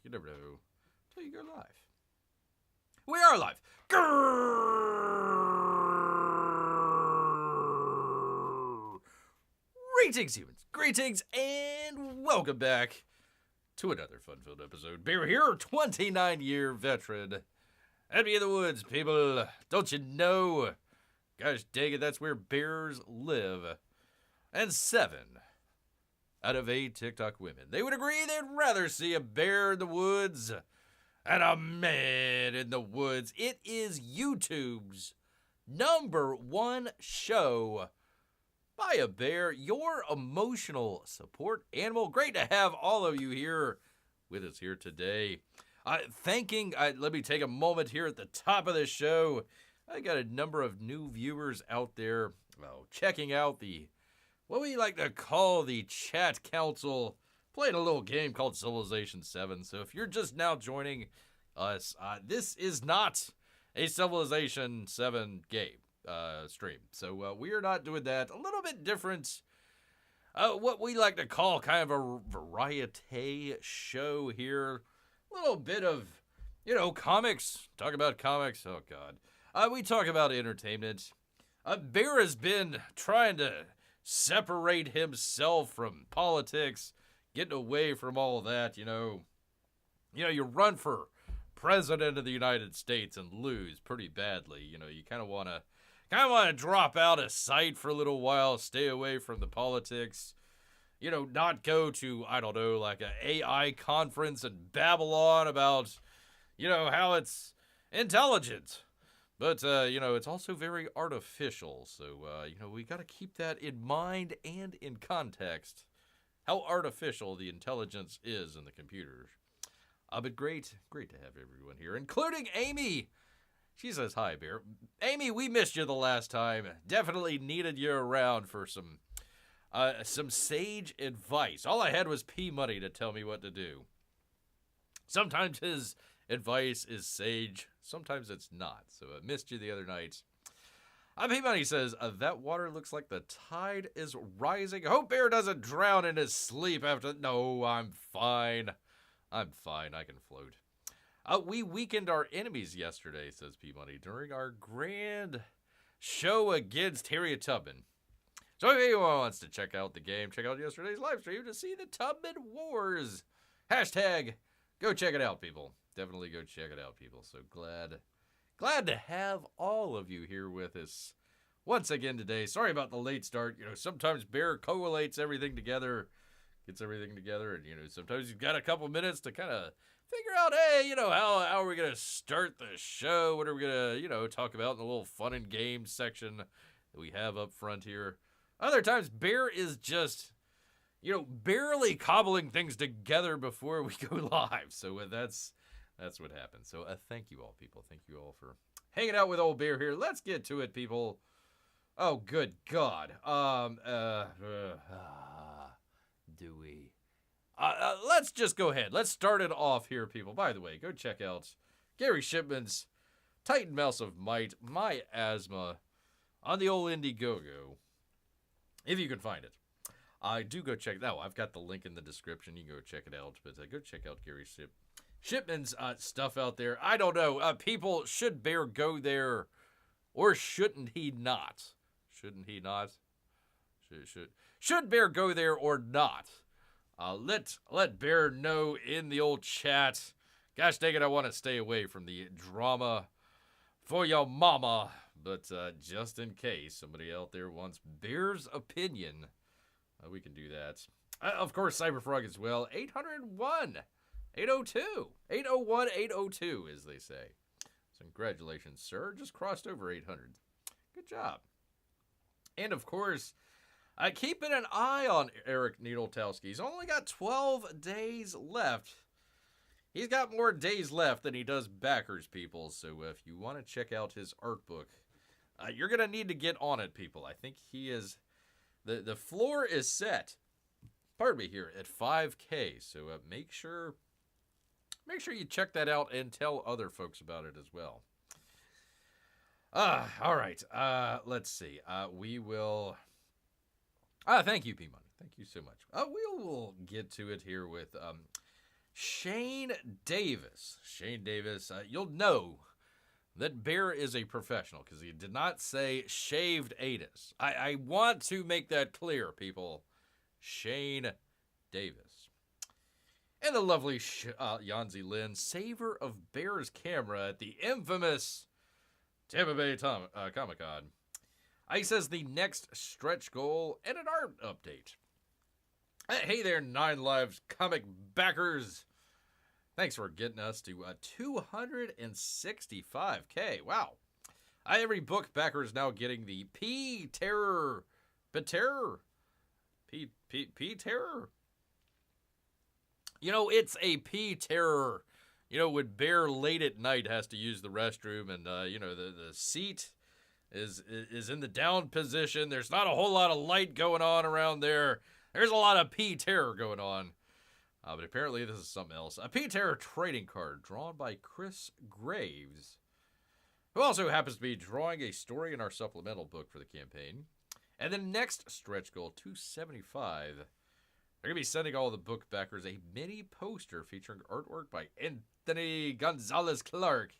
You never know until you go live. We are live. Grrrrr. Greetings, humans. Greetings, and welcome back to another fun-filled episode. Bear here, 29-year veteran. At me in the woods, people. Don't you know? Gosh dang it, that's where bears live. And 7 out of 8 TikTok women, they would agree they'd rather see a bear in the woods and a man in the woods. It is YouTube's #1 show by a bear, your emotional support animal. Great to have all of you here with us here today. Let me take a moment here at the top of the show. I got a number of new viewers out there checking out what we like to call the chat council, playing a little game called Civilization 7. So if you're just now joining us, this is not a Civilization 7 game stream. So we are not doing that. A little bit different. What we like to call kind of a variety show here. A little bit of, comics. Talk about comics. Oh, God. We talk about entertainment. Bear has been trying to separate himself from politics, getting away from all that, you run for president of the United States and lose pretty badly. You kind of want to drop out of sight for a little while, stay away from the politics, not go to, like an AI conference in Babylon about, how it's intelligent. But, it's also very artificial, so, we got to keep that in mind and in context, how artificial the intelligence is in the computers. But great to have everyone here, including Amy. She says, hi, Bear. Amy, we missed you the last time. Definitely needed you around for some sage advice. All I had was P-Money to tell me what to do. Sometimes his advice is sage, sometimes it's not. So I missed you the other night. P-Money says, that water looks like the tide is rising. Hope Bear doesn't drown in his sleep after. No, I'm fine. I can float. We weakened our enemies yesterday, says P-Money, during our grand show against Harriet Tubman. So if anyone wants to check out the game, check out yesterday's live stream to see the Tubman Wars. Hashtag, go check it out, people. Definitely go check it out, people. So glad to have all of you here with us once again today. Sorry about the late start. Sometimes Bear collates everything together, gets everything together, and, sometimes you've got a couple minutes to kind of figure out, hey, how are we going to start the show? What are we going to, talk about in the little fun and games section that we have up front here? Other times, Bear is just, barely cobbling things together before we go live. So that's what happens. So thank you all, people. Thank you all for hanging out with old Bear here. Let's get to it, people. Oh, good God. Do we? Let's just go ahead. Let's start it off here, people. By the way, go check out Gary Shipman's Titan Mouse of Might, My Asthma, on the old Indiegogo, if you can find it. Do go check it out. I've got the link in the description. You can go check it out. But go check out Gary Shipman's stuff out there. I don't know. People, should Bear go there or shouldn't he not? Shouldn't he not? Should Bear go there or not? Let Bear know in the old chat. Gosh dang it, I want to stay away from the drama for your mama. But just in case somebody out there wants Bear's opinion, we can do that. Of course, Cyberfrog as well. 801. 802. 801, 802, as they say. So congratulations, sir. Just crossed over 800. Good job. And of course, keeping an eye on Eric Ninaltowski. He's only got 12 days left. He's got more days left than he does backers, people. So if you want to check out his art book, you're going to need to get on it, people. I think he is... The floor is set, pardon me, here at 5K. So make sure you check that out and tell other folks about it as well. All right. Let's see. We will... thank you, P-Money. Thank you so much. We will get to it here with Shane Davis. Shane Davis, you'll know that Bear is a professional because he did not say shaved anus. I want to make that clear, people. Shane Davis. And the lovely Yanzi Lynn, saver of Bear's camera at the infamous Tampa Bay Comic-Con. He says the next stretch goal and an art update. Hey there, 9 Lives comic backers. Thanks for getting us to 265K. Wow. Every book backer is now getting the P-Terror. P-Terror. P-Terror. You know, it's a P-Terror. You know, when Bear late at night has to use the restroom and, you know, the seat is in the down position. There's not a whole lot of light going on around there. There's a lot of P-Terror going on. But apparently this is something else. A P-Terror trading card drawn by Chris Graves, who also happens to be drawing a story in our supplemental book for the campaign. And then next stretch goal, 275. They're going to be sending all the book backers a mini poster featuring artwork by Anthony Gonzalez Clark.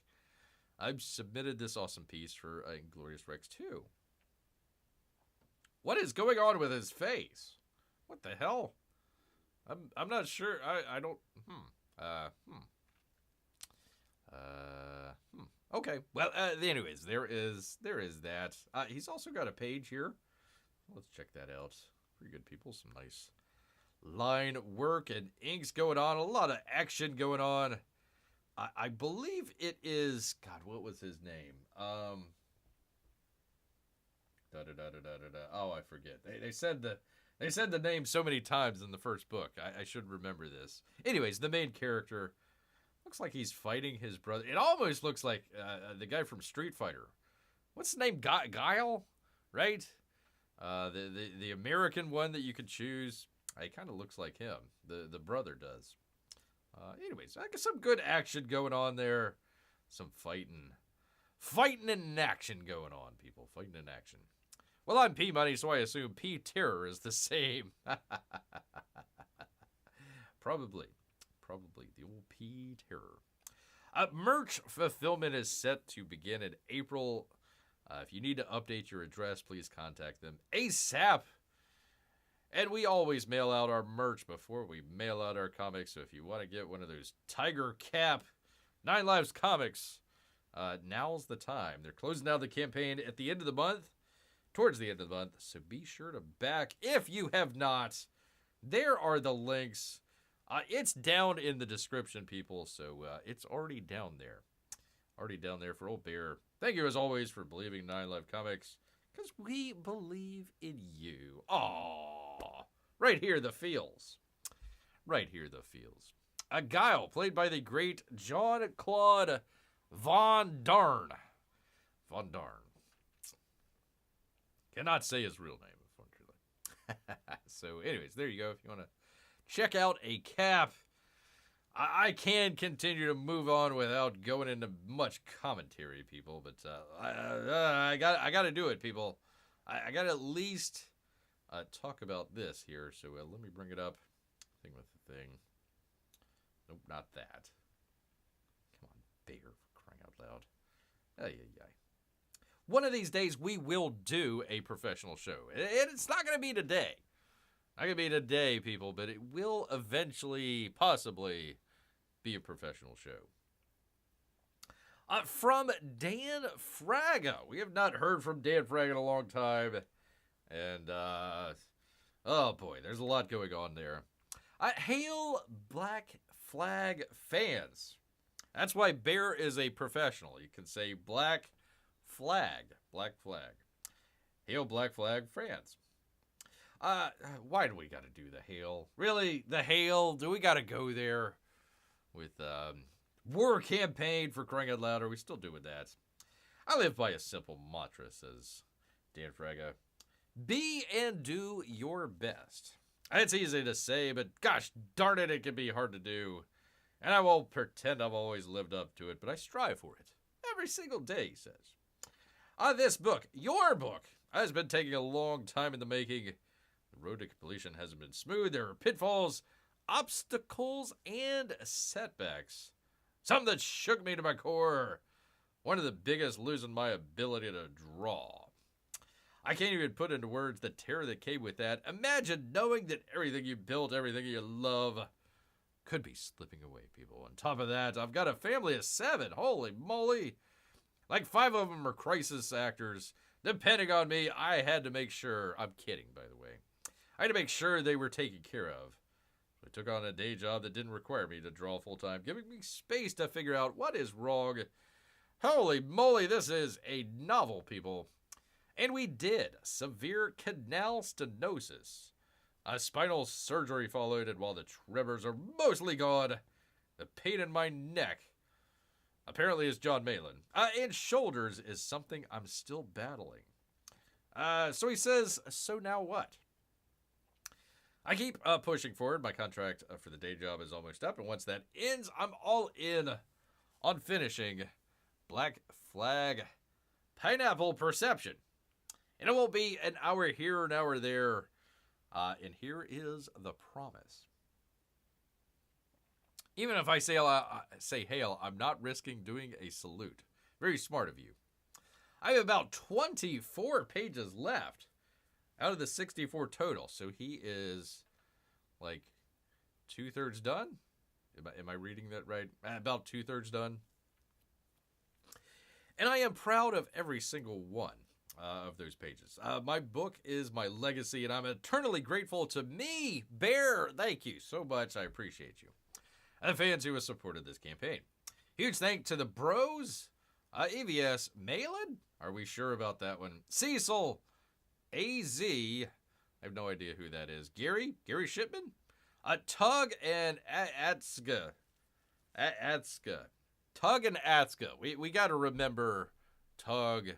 I've submitted this awesome piece for INglorious Rex 2. What is going on with his face? What the hell? I'm not sure. I don't. Okay. Well, anyways, there is that. He's also got a page here. Let's check that out. Pretty good, people. Some nice line work and inks going on. A lot of action going on. I believe it is. God, what was his name? Oh, I forget. They said the name so many times in the first book. I should remember this. Anyways, the main character looks like he's fighting his brother. It almost looks like the guy from Street Fighter. What's his name? Guile, right? The American one that you could choose. It kind of looks like him. The brother does. Anyways, I got some good action going on there. Some fighting and action going on, people. Fighting and action. Well, I'm P-Money, so I assume P-Terror is the same. Probably the old P-Terror. Merch fulfillment is set to begin in April. If you need to update your address, please contact them ASAP. And we always mail out our merch before we mail out our comics. So if you want to get one of those Tiger Cap 9 Lives comics, now's the time. They're closing out the campaign at the end of the month. Towards the end of the month, so be sure to back if you have not. There are the links. It's down in the description, people, so it's already down there. Already down there for old Bear. Thank you, as always, for believing in 9 Live Comics, because we believe in you. Aww. Right here, the feels. Right here, the feels. A Guile, played by the great Jean-Claude Van Darn. Van Darn. Cannot say his real name, unfortunately. So, anyways, there you go. If you want to check out a cap, I can continue to move on without going into much commentary, people. But I got to do it, people. I got to at least talk about this here. So let me bring it up. Thing with the thing. Nope, not that. Come on, Bear, for crying out loud. Ay. One of these days, we will do a professional show. It's not going to be today. Not going to be today, people, but it will eventually, possibly, be a professional show. From Dan Fraga. We have not heard from Dan Fraga in a long time. And, oh boy, there's a lot going on there. Hail Black Flag fans. That's why Bear is a professional. You can say Black Flag. Hail Black Flag fans. Why do we got to do the hail? Really? The hail? Do we got to go there? With war campaign, for crying out loud? Are we still doing that? I live by a simple mantra, says Dan Fraga. Be and do your best. It's easy to say, but gosh darn it, it can be hard to do. And I won't pretend I've always lived up to it, but I strive for it. Every single day, he says. This book, your book, has been taking a long time in the making. The road to completion hasn't been smooth. There are pitfalls. obstacles and setbacks. Something that shook me to my core. One of the biggest losing my ability to draw. I can't even put into words the terror that came with that. Imagine knowing that everything you built, everything you love, could be slipping away, people. On top of that, I've got a family of 7. Holy moly. Like 5 of them are crisis actors. Depending on me, I had to make sure. I'm kidding, by the way. I had to make sure they were taken care of. I took on a day job that didn't require me to draw full time, giving me space to figure out what is wrong. Holy moly, this is a novel, people. And we did. Severe canal stenosis. A spinal surgery followed, and while the tremors are mostly gone, the pain in my neck apparently is John Malin. And shoulders is something I'm still battling. So he says, so now what? I keep pushing forward. My contract for the day job is almost up, and once that ends, I'm all in on finishing Black Flag Pineapple Perception. And it won't be an hour here, an hour there. And here is the promise. Even if I say hail, I'm not risking doing a salute. Very smart of you. I have about 24 pages left out of the 64 total. So he is like 2/3 done. Am I reading that right? About 2/3 done. And I am proud of every single one of those pages. My book is my legacy, and I'm eternally grateful to me, Bear. Thank you so much. I appreciate you. And the fans who have supported this campaign. Huge thank to the bros. EVS Malin. Are we sure about that one? Cecil. AZ. I have no idea who that is. Gary Shipman. Tug and Atska. Tug and Atska. We got to remember Tug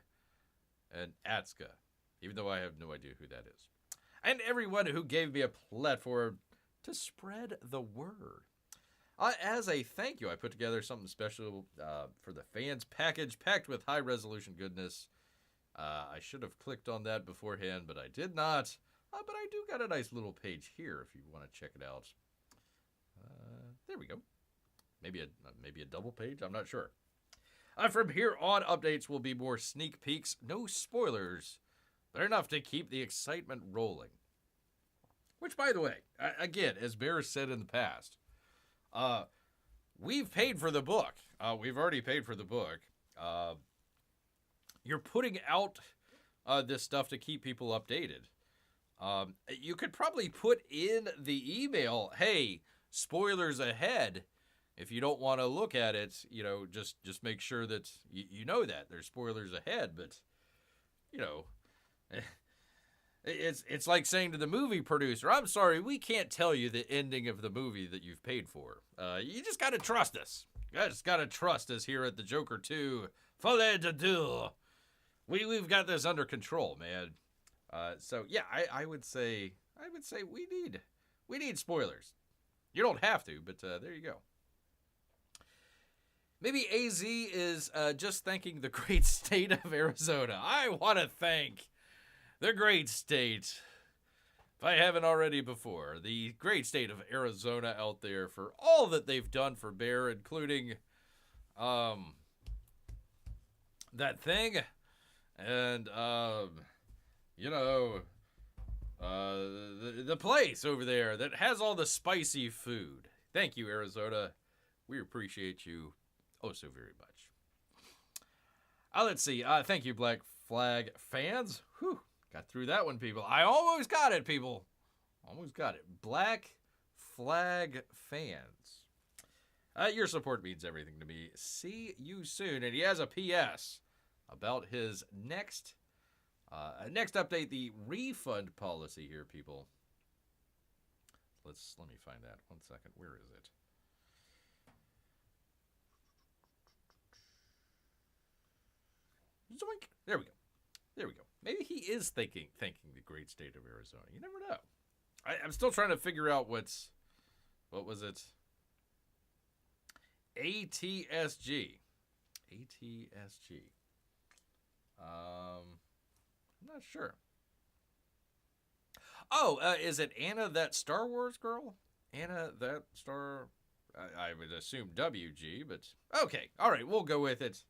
and Atska, even though I have no idea who that is. And everyone who gave me a platform to spread the word. As a thank you, I put together something special for the fans package, packed with high-resolution goodness. I should have clicked on that beforehand, but I did not. But I do got a nice little page here if you want to check it out. There we go. Maybe a double page. I'm not sure. From here on, updates will be more sneak peeks, no spoilers, but enough to keep the excitement rolling. Which, by the way, again, as Bear said in the past, we've paid for the book. We've already paid for the book. You're putting out this stuff to keep people updated. You could probably put in the email, hey, spoilers ahead. If you don't want to look at it, just make sure that you know that there's spoilers ahead. But, it's like saying to the movie producer, I'm sorry, we can't tell you the ending of the movie that you've paid for. You just got to trust us. You just got to trust us here at the Joker 2. Folie de deux. We've got this under control, man. So yeah, I would say we need spoilers. You don't have to, but there you go. Maybe AZ is just thanking the great state of Arizona. I want to thank the great state, if I haven't already before, the great state of Arizona out there for all that they've done for Bear, including that thing and the place over there that has all the spicy food. Thank you, Arizona. We appreciate you oh so very much. Let's see. Thank you, Black Flag fans. Whew, got through that one, people. I almost got it, people. Almost got it. Black Flag fans. Your support means everything to me. See you soon. And he has a PS about his next update, the refund policy here, people. Let me find that. 1 second. Where is it? Zoink. There we go. Maybe he is thanking the great state of Arizona. You never know. I'm still trying to figure out what was it? ATSG. I'm not sure. Oh, is it Anna, that Star Wars girl? Anna, that star, I would assume WG, but okay. All right, we'll go with it.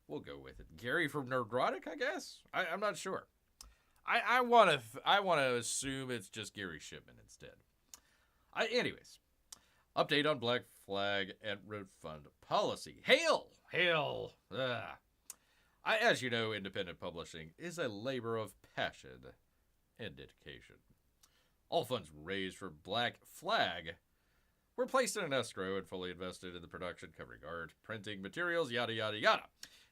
We'll go with it. Gary from Nerdrotic, I guess? I'm not sure. I want to assume it's just Gary Shipman instead. Anyways, update on Black Flag and refund policy. Hail! Hail! As you know, independent publishing is a labor of passion and dedication. All funds raised for Black Flag were placed in an escrow and fully invested in the production, covering art, printing, materials, yada, yada, yada.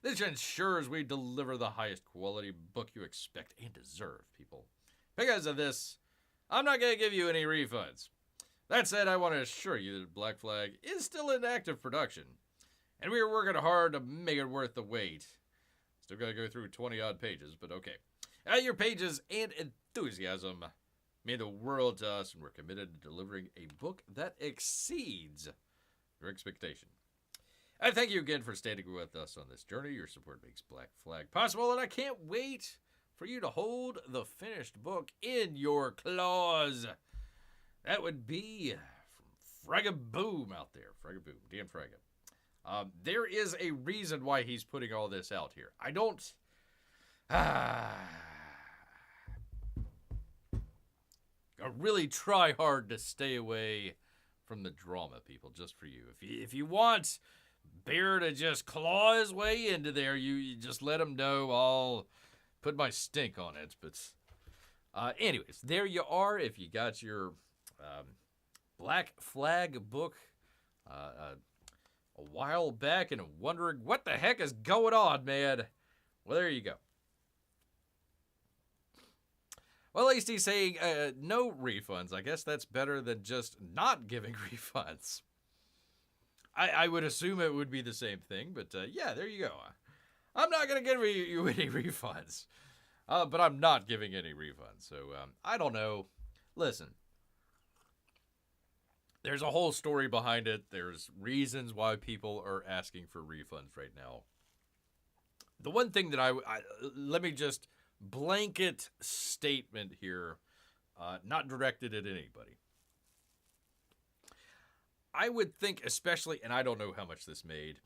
This ensures we deliver the highest quality book you expect and deserve, people. Because of this, I'm not going to give you any refunds. That said, I want to assure you that Black Flag is still in active production, and we are working hard to make it worth the wait. Still got to go through 20-odd pages, but okay. Your pages and enthusiasm mean the world to us, and we're committed to delivering a book that exceeds your expectation. I thank you again for standing with us on this journey. Your support makes Black Flag possible, and I can't wait for you to hold the finished book in your claws. That would be from Fragaboom out there. Fragaboom, Dan Fraga. There is a reason why he's putting all this out here. I don't... I really try hard to stay away from the drama, people, just for you. If you want Bear to just claw his way into there, you just let him know. I'll put my stink on it. But anyways, there you are. If you got your Black Flag book a while back and wondering what the heck is going on, man, well, there you go. Well, at least he's saying no refunds. I guess that's better than just not giving refunds. I would assume it would be the same thing, but yeah, there you go. I'm not going to give you any refunds, but I'm not giving any refunds. So I don't know. Listen, there's a whole story behind it. There's reasons why people are asking for refunds right now. The one thing that I let me just blanket statement here, not directed at anybody. I would think, especially, and I don't know how much this made.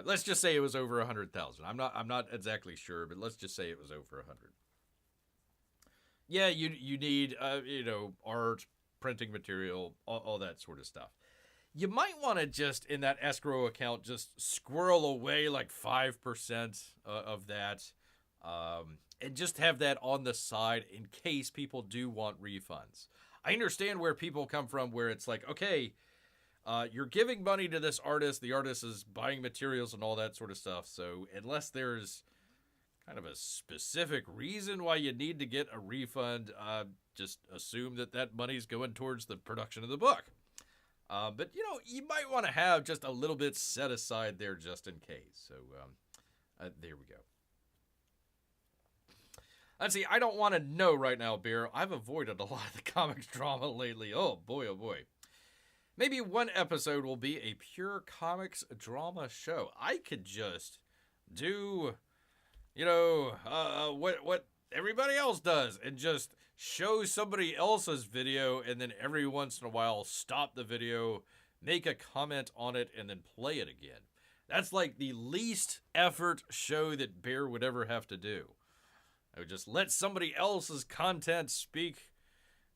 Let's just say it was over 100,000. I'm not exactly sure, but let's just say it was over 100. Yeah, you need art, printing material, all that sort of stuff. You might want to just in that escrow account just squirrel away like 5% of that, and just have that on the side in case people do want refunds. I understand where people come from, where it's like, okay. You're giving money to this artist. The artist is buying materials and all that sort of stuff. So unless there's kind of a specific reason why you need to get a refund, just assume that money's going towards the production of the book. But, you might want to have just a little bit set aside there just in case. So there we go. Let's see. I don't want to know right now, Bear. I've avoided a lot of the comics drama lately. Oh, boy, oh, boy. Maybe one episode will be a pure comics drama show. I could just do, what everybody else does and just show somebody else's video and then every once in a while stop the video, make a comment on it, and then play it again. That's like the least effort show that Bear would ever have to do. I would just let somebody else's content speak.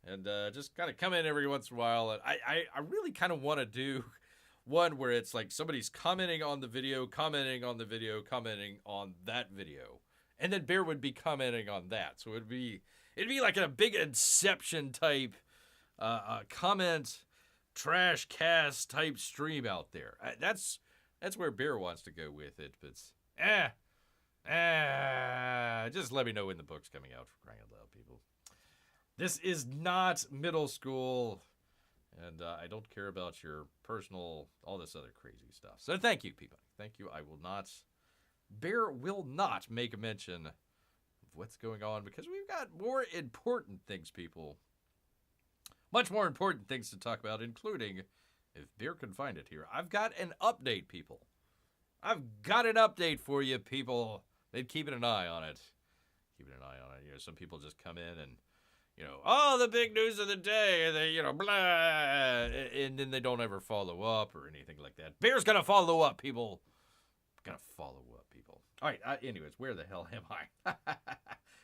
And just kind of come in every once in a while. And I really kind of want to do one where it's like somebody's commenting on the video, commenting on that video. And then Bear would be commenting on that. So it'd be like a big Inception type comment trash cast type stream out there. That's where Bear wants to go with it. But just let me know when the book's coming out, for crying out loud, people. This is not middle school, and I don't care about your personal, all this other crazy stuff. So thank you, people. Thank you. Bear will not make a mention of what's going on because we've got more important things, people. Much more important things to talk about, including, if Bear can find it here, I've got an update, people. I've got an update for you, people. They've keeping an eye on it. Some people just come in and oh, the big news of the day, and they, blah, and then they don't ever follow up or anything like that. Bear's gonna follow up, people. Gonna follow up, people. All right. Anyways, where the hell am I?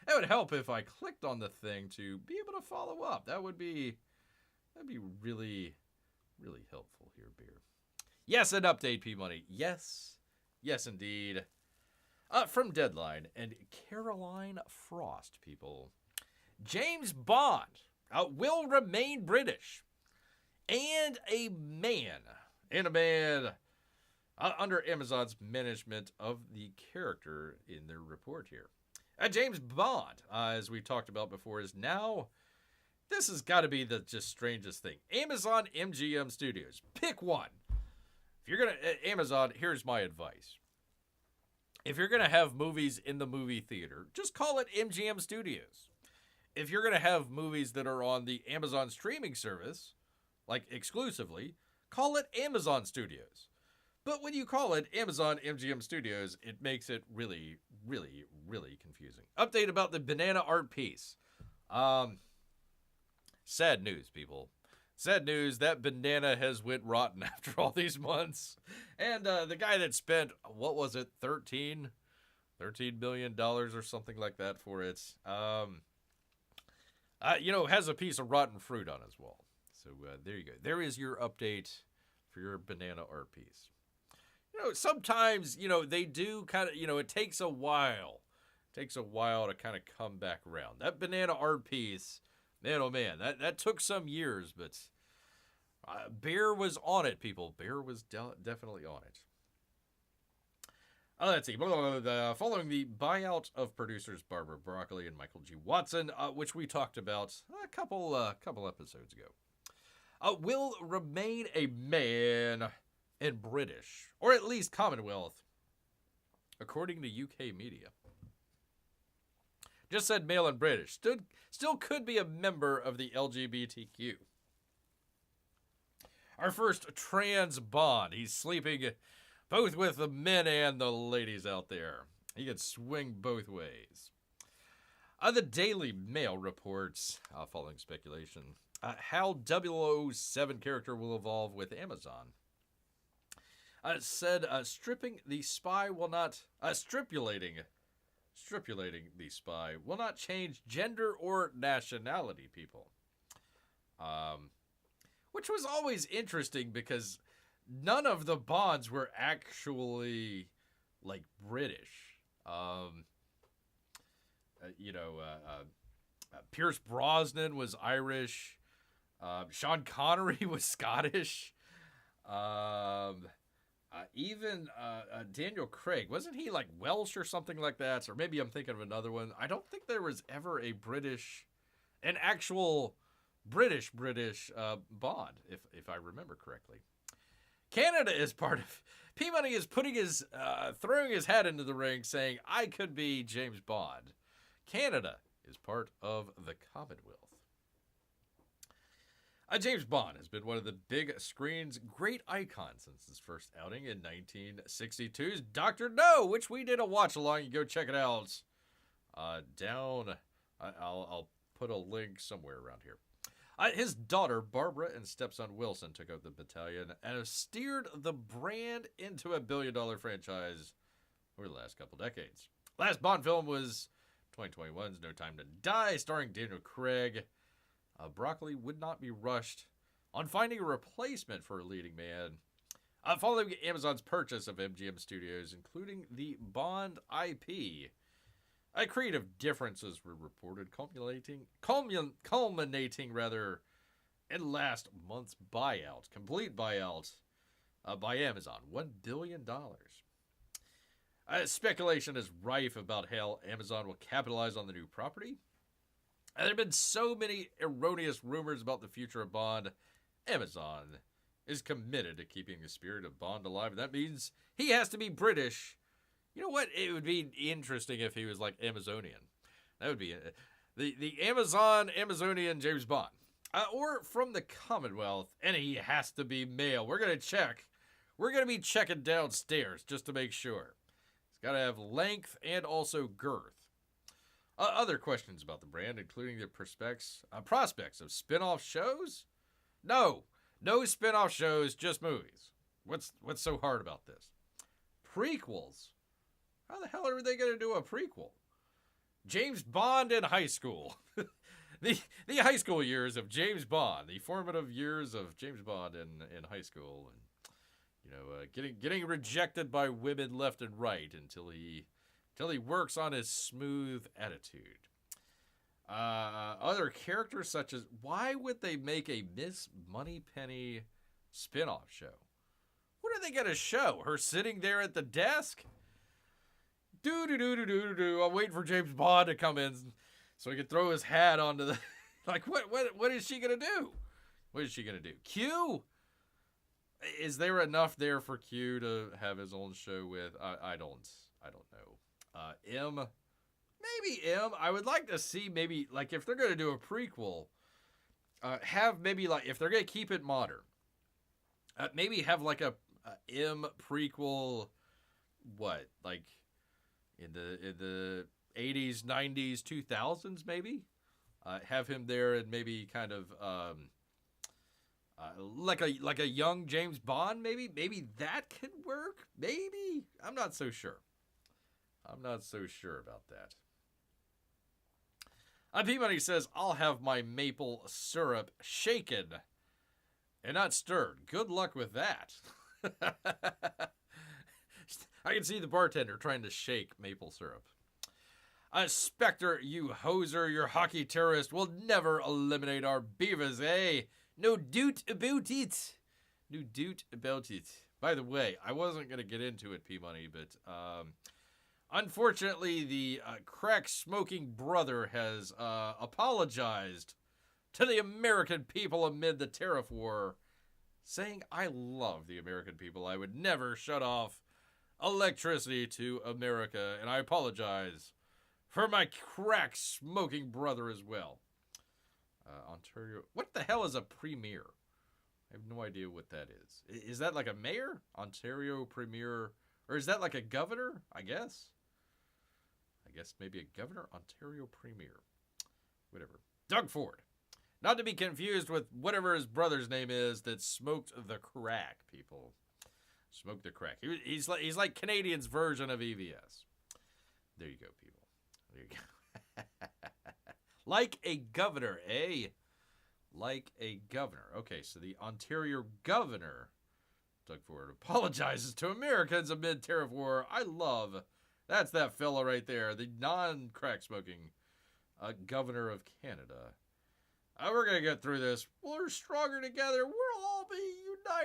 It would help if I clicked on the thing to be able to follow up. That'd be really, really helpful here, Bear. Yes, an update, P-Money. Yes, indeed. From Deadline and Caroline Frost, people. James Bond will remain British and a man under Amazon's management of the character in their report here. James Bond, as we talked about before, is now, this has got to be the just strangest thing. Amazon MGM Studios. Pick one. If you're going to, Amazon, here's my advice. If you're going to have movies in the movie theater, just call it MGM Studios. If you're going to have movies that are on the Amazon streaming service, like exclusively, call it Amazon Studios. But when you call it Amazon MGM Studios, it makes it really, really, really confusing. Update about the banana art piece. Sad news, people. Sad news, that banana has went rotten after all these months. And the guy that spent, what was it, $13 million or something like that for it, has a piece of rotten fruit on as well. So there you go. There is your update for your banana art piece. Sometimes, they do kind of, it takes a while. It takes a while to kind of come back around. That banana art piece, man, oh man, that took some years, but Bear was on it, people. Bear was definitely on it. Let's see. Following the buyout of producers Barbara Broccoli and Michael G. Watson, which we talked about a couple episodes ago, will remain a man and British, or at least Commonwealth, according to UK media. Just said male and British. Still could be a member of the LGBTQ. Our first trans Bond. He's sleeping both with the men and the ladies out there. He can swing both ways. The Daily Mail reports, following speculation, how 007 character will evolve with Amazon. Said stripulating the spy will not change gender or nationality, people. Which was always interesting because none of the Bonds were actually like British. Pierce Brosnan was Irish. Sean Connery was Scottish. Even Daniel Craig, wasn't he like Welsh or something like that? Or maybe I'm thinking of another one. I don't think there was ever an actual British Bond, if I remember correctly. Canada is part of. P-Money is throwing his hat into the ring, saying I could be James Bond. Canada is part of the Commonwealth. James Bond has been one of the big screen's great icons since his first outing in 1962's Dr. No, which we did a watch-along. You go check it out down. I'll put a link somewhere around here. His daughter, Barbara, and stepson, Wilson, took over the battalion and have steered the brand into a billion-dollar franchise over the last couple decades. Last Bond film was 2021's No Time to Die, starring Daniel Craig. Broccoli would not be rushed on finding a replacement for a leading man. Following Amazon's purchase of MGM Studios, including the Bond IP, creative differences were reported, culminating in last month's complete buyout by Amazon, $1 billion. Speculation is rife about how Amazon will capitalize on the new property. There have been so many erroneous rumors about the future of Bond. Amazon is committed to keeping the spirit of Bond alive, and that means he has to be British. You know what? It would be interesting if he was like Amazonian. That would be the Amazonian James Bond. Or from the Commonwealth, and he has to be male. We're going to check. We're going to be checking downstairs just to make sure. He's got to have length and also girth. Other questions about the brand, including the prospects of spin-off shows? No spin-off shows, just movies. What's so hard about this? Prequels? How the hell are they going to do a prequel? James Bond in high school. the high school years of James Bond, the formative years of James Bond in high school, and getting rejected by women left and right until he works on his smooth attitude. Other characters such as, why would they make a Miss Moneypenny spin-off show? What are they going to show? Her sitting there at the desk? I'm waiting for James Bond to come in so he can throw his hat onto the... Like, what is she going to do? What is she going to do? Q? Is there enough there for Q to have his own show with? I don't know. M? Maybe M. I would like to see maybe, like, if they're going to do a prequel, have maybe, like, if they're going to keep it modern, maybe have, like, a M prequel, what, like, in the 80s, 90s, 2000s, maybe? Have him there and maybe kind of, like a young James Bond, maybe? Maybe that could work? Maybe? I'm not so sure. I'm not so sure about that. P-Money says, I'll have my maple syrup shaken and not stirred. Good luck with that. I can see the bartender trying to shake maple syrup. Spectre, you hoser, your hockey terrorist will never eliminate our beavers, eh? No doot about it. No doot about it. By the way, I wasn't going to get into it, P-Money, but unfortunately, the crack-smoking brother has apologized to the American people amid the tariff war, saying, I love the American people. I would never shut off electricity to America, and I apologize for my crack-smoking brother as well. Ontario. What the hell is a premier? I have no idea what that is. Is that like a mayor? Ontario premier. Or is that like a governor? I guess maybe a governor. Ontario premier. Whatever. Doug Ford. Not to be confused with whatever his brother's name is that smoked the crack, people. Smoked the crack. He's like Canadians' version of EVS. There you go, people. There you go. Like a governor, eh? Like a governor. Okay, so the Ontario governor, Doug Ford, apologizes to Americans amid tariff war. I love, that's that fella right there, the non-crack smoking governor of Canada. We're going to get through this. We're stronger together. We'll all be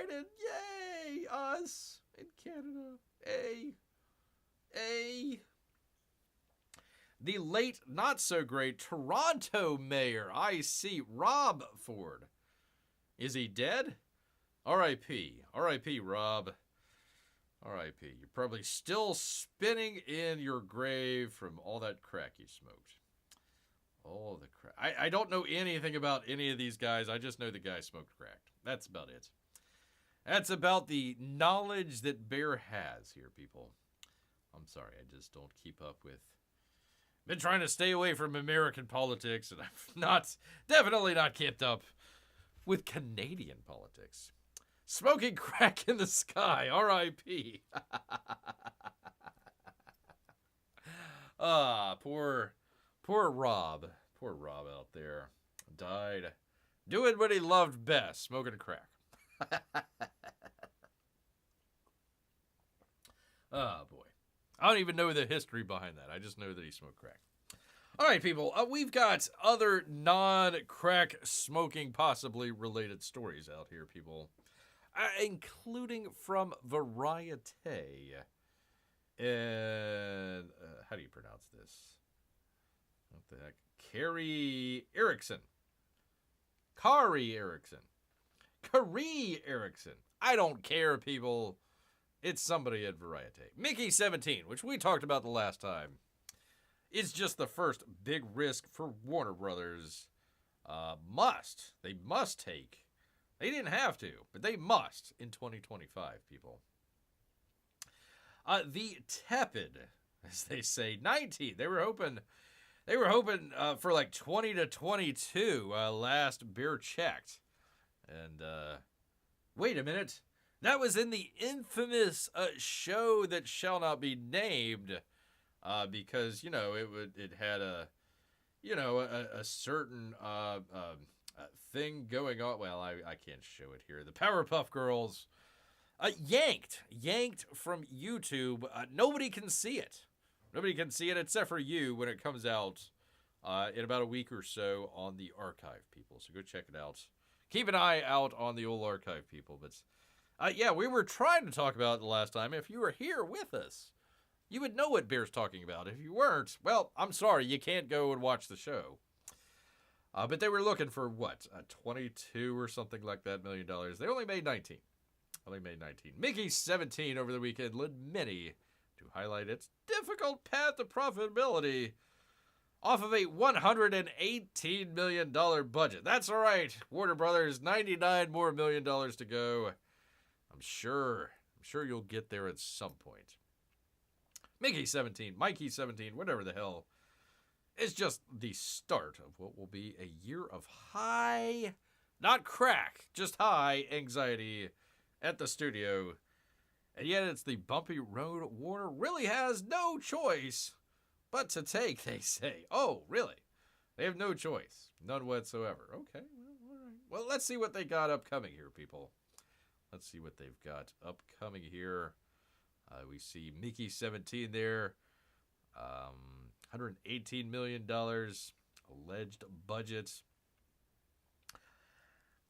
united. Yay, us in Canada. The late, not-so-great Toronto mayor, I see, Rob Ford. Is he dead? R.I.P. R.I.P., Rob. R.I.P. You're probably still spinning in your grave from all that crack you smoked. All the crack. I don't know anything about any of these guys. I just know the guy smoked crack. That's about it. That's about the knowledge that Bear has here, people. I'm sorry, I just don't keep up with... Been trying to stay away from American politics, and I've definitely not kept up with Canadian politics. Smoking crack in the sky, R.I.P. Poor Rob. Poor Rob out there. Died doing what he loved best, smoking crack. Oh, boy. I don't even know the history behind that. I just know that he smoked crack. All right, people. We've got other non-crack smoking, possibly related stories out here, people. Including from Variety. And how do you pronounce this? What the heck? Kari Erickson. I don't care, people. It's somebody at Variety. Mickey 17, which we talked about the last time, is just the first big risk for Warner Brothers. They must take. They didn't have to, but they must in 2025, people. The tepid, as they say, 19. They were hoping They were hoping for like 20 to 22 last beer checked. And wait a minute. That was in the infamous show that shall not be named because, you know, it had a, you know, a certain thing going on. Well, I can't show it here. The Powerpuff Girls yanked from YouTube. Nobody can see it. Nobody can see it except for you when it comes out in about a week or so on the archive, people. So go check it out. Keep an eye out on the old archive, people. But yeah, we were trying to talk about it the last time. If you were here with us, you would know what Bear's talking about. If you weren't, well, I'm sorry. You can't go and watch the show. But they were looking for, what, 22 or something like that $1 million. They only made 19. Mickey's 17 over the weekend led many to highlight its difficult path to profitability off of a $118 million budget. That's all right. Warner Brothers, $99 more million to go. I'm sure you'll get there at some point. Mickey 17, Mikey 17, whatever the hell. It's just the start of what will be a year of high, not crack, just high anxiety at the studio. And yet it's the bumpy road Warner really has no choice but to take, they say. Oh, really? They have no choice. None whatsoever. Okay, well, all right. Well, let's see what they got upcoming here, people. Let's see what they've got upcoming here. We see Mickey 17 there. $118 million alleged budget.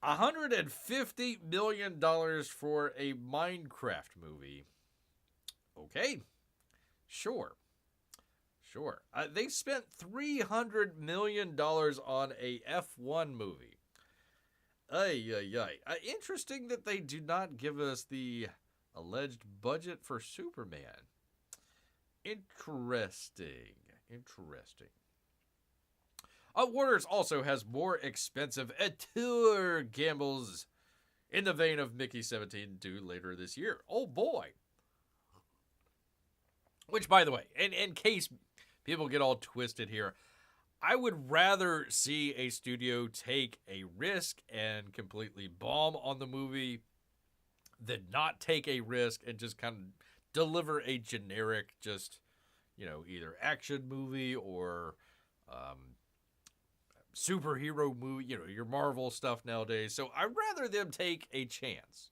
$150 million for a Minecraft movie. Okay. Sure. They spent $300 million on a F1 movie. Interesting that they do not give us the alleged budget for Superman. Interesting. Warner's also has more expensive tour gambles in the vein of Mickey 17 due later this year. Oh boy. Which, by the way, in case people get all twisted here, I would rather see a studio take a risk and completely bomb on the movie than not take a risk and just kind of deliver a generic, just, you know, either action movie or superhero movie, you know, your Marvel stuff nowadays. So I'd rather them take a chance.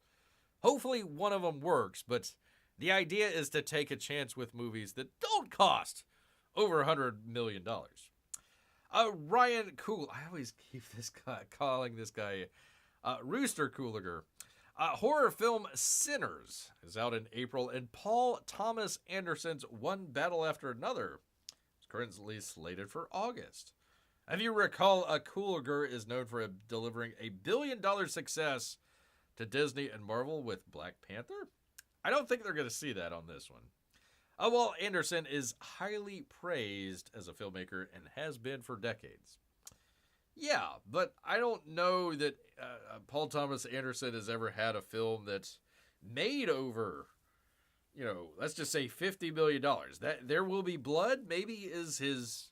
Hopefully one of them works, but the idea is to take a chance with movies that don't cost over $100 million. Ryan Cool, I always keep calling this guy Rooster Cooliger. Horror film Sinners is out in April, and Paul Thomas Anderson's One Battle After Another is currently slated for August. If you recall, Cooliger is known for delivering a billion-dollar success to Disney and Marvel with Black Panther. I don't think they're going to see that on this one. Well, Anderson is highly praised as a filmmaker and has been for decades. Yeah, but I don't know that Paul Thomas Anderson has ever had a film that's made over, you know, let's just say $50 million. That There Will Be Blood maybe is his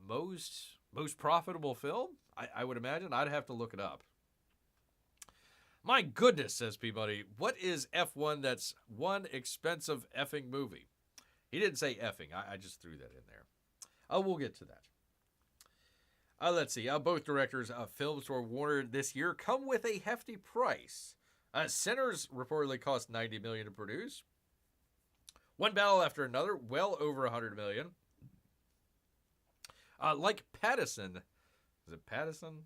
most profitable film, I would imagine. I'd have to look it up. My goodness, says Peabody, what is F1 that's one expensive effing movie? He didn't say effing. I just threw that in there. We'll get to that. Let's see. Both directors' films for Warner this year come with a hefty price. Sinners reportedly cost $90 million to produce. One Battle After Another, well over $100 million. Like Pattinson, is it Pattinson?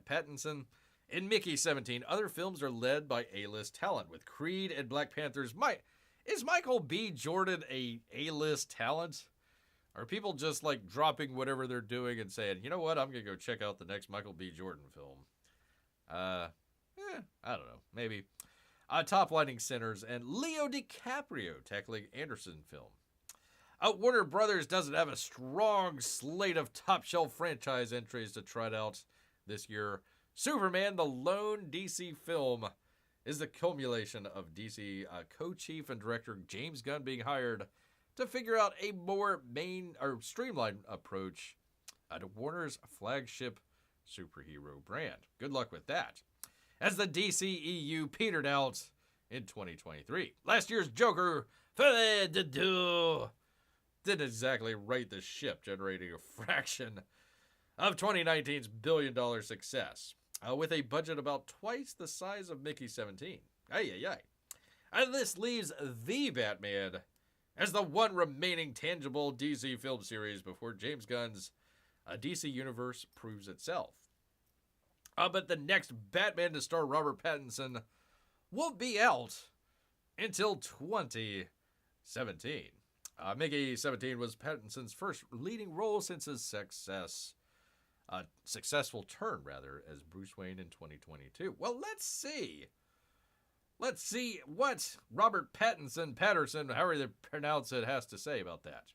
Pattinson. In Mickey 17, other films are led by A-list talent, with Creed and Black Panther's Is Michael B. Jordan a A-list talent? Are people just like dropping whatever they're doing and saying, you know what, I'm going to go check out the next Michael B. Jordan film? I don't know, maybe. Top-lining Sinners and Leo DiCaprio tackling Anderson film. Warner Brothers doesn't have a strong slate of top-shelf franchise entries to trot out this year. Superman, the lone DC film, is the culmination of DC co-chief and director James Gunn being hired to figure out a more streamlined approach to Warner's flagship superhero brand. Good luck with that. As the DCEU petered out in 2023. Last year's Joker didn't exactly right the ship, generating a fraction of 2019's billion-dollar success, with a budget about twice the size of Mickey 17. And this leaves The Batman as the one remaining tangible DC film series before James Gunn's DC Universe proves itself. But the next Batman to star Robert Pattinson won't be out until 2017. Mickey 17 was Pattinson's first leading role since his successful turn, as Bruce Wayne in 2022. Well, let's see. Let's see what Robert Pattinson, however they pronounce it, has to say about that.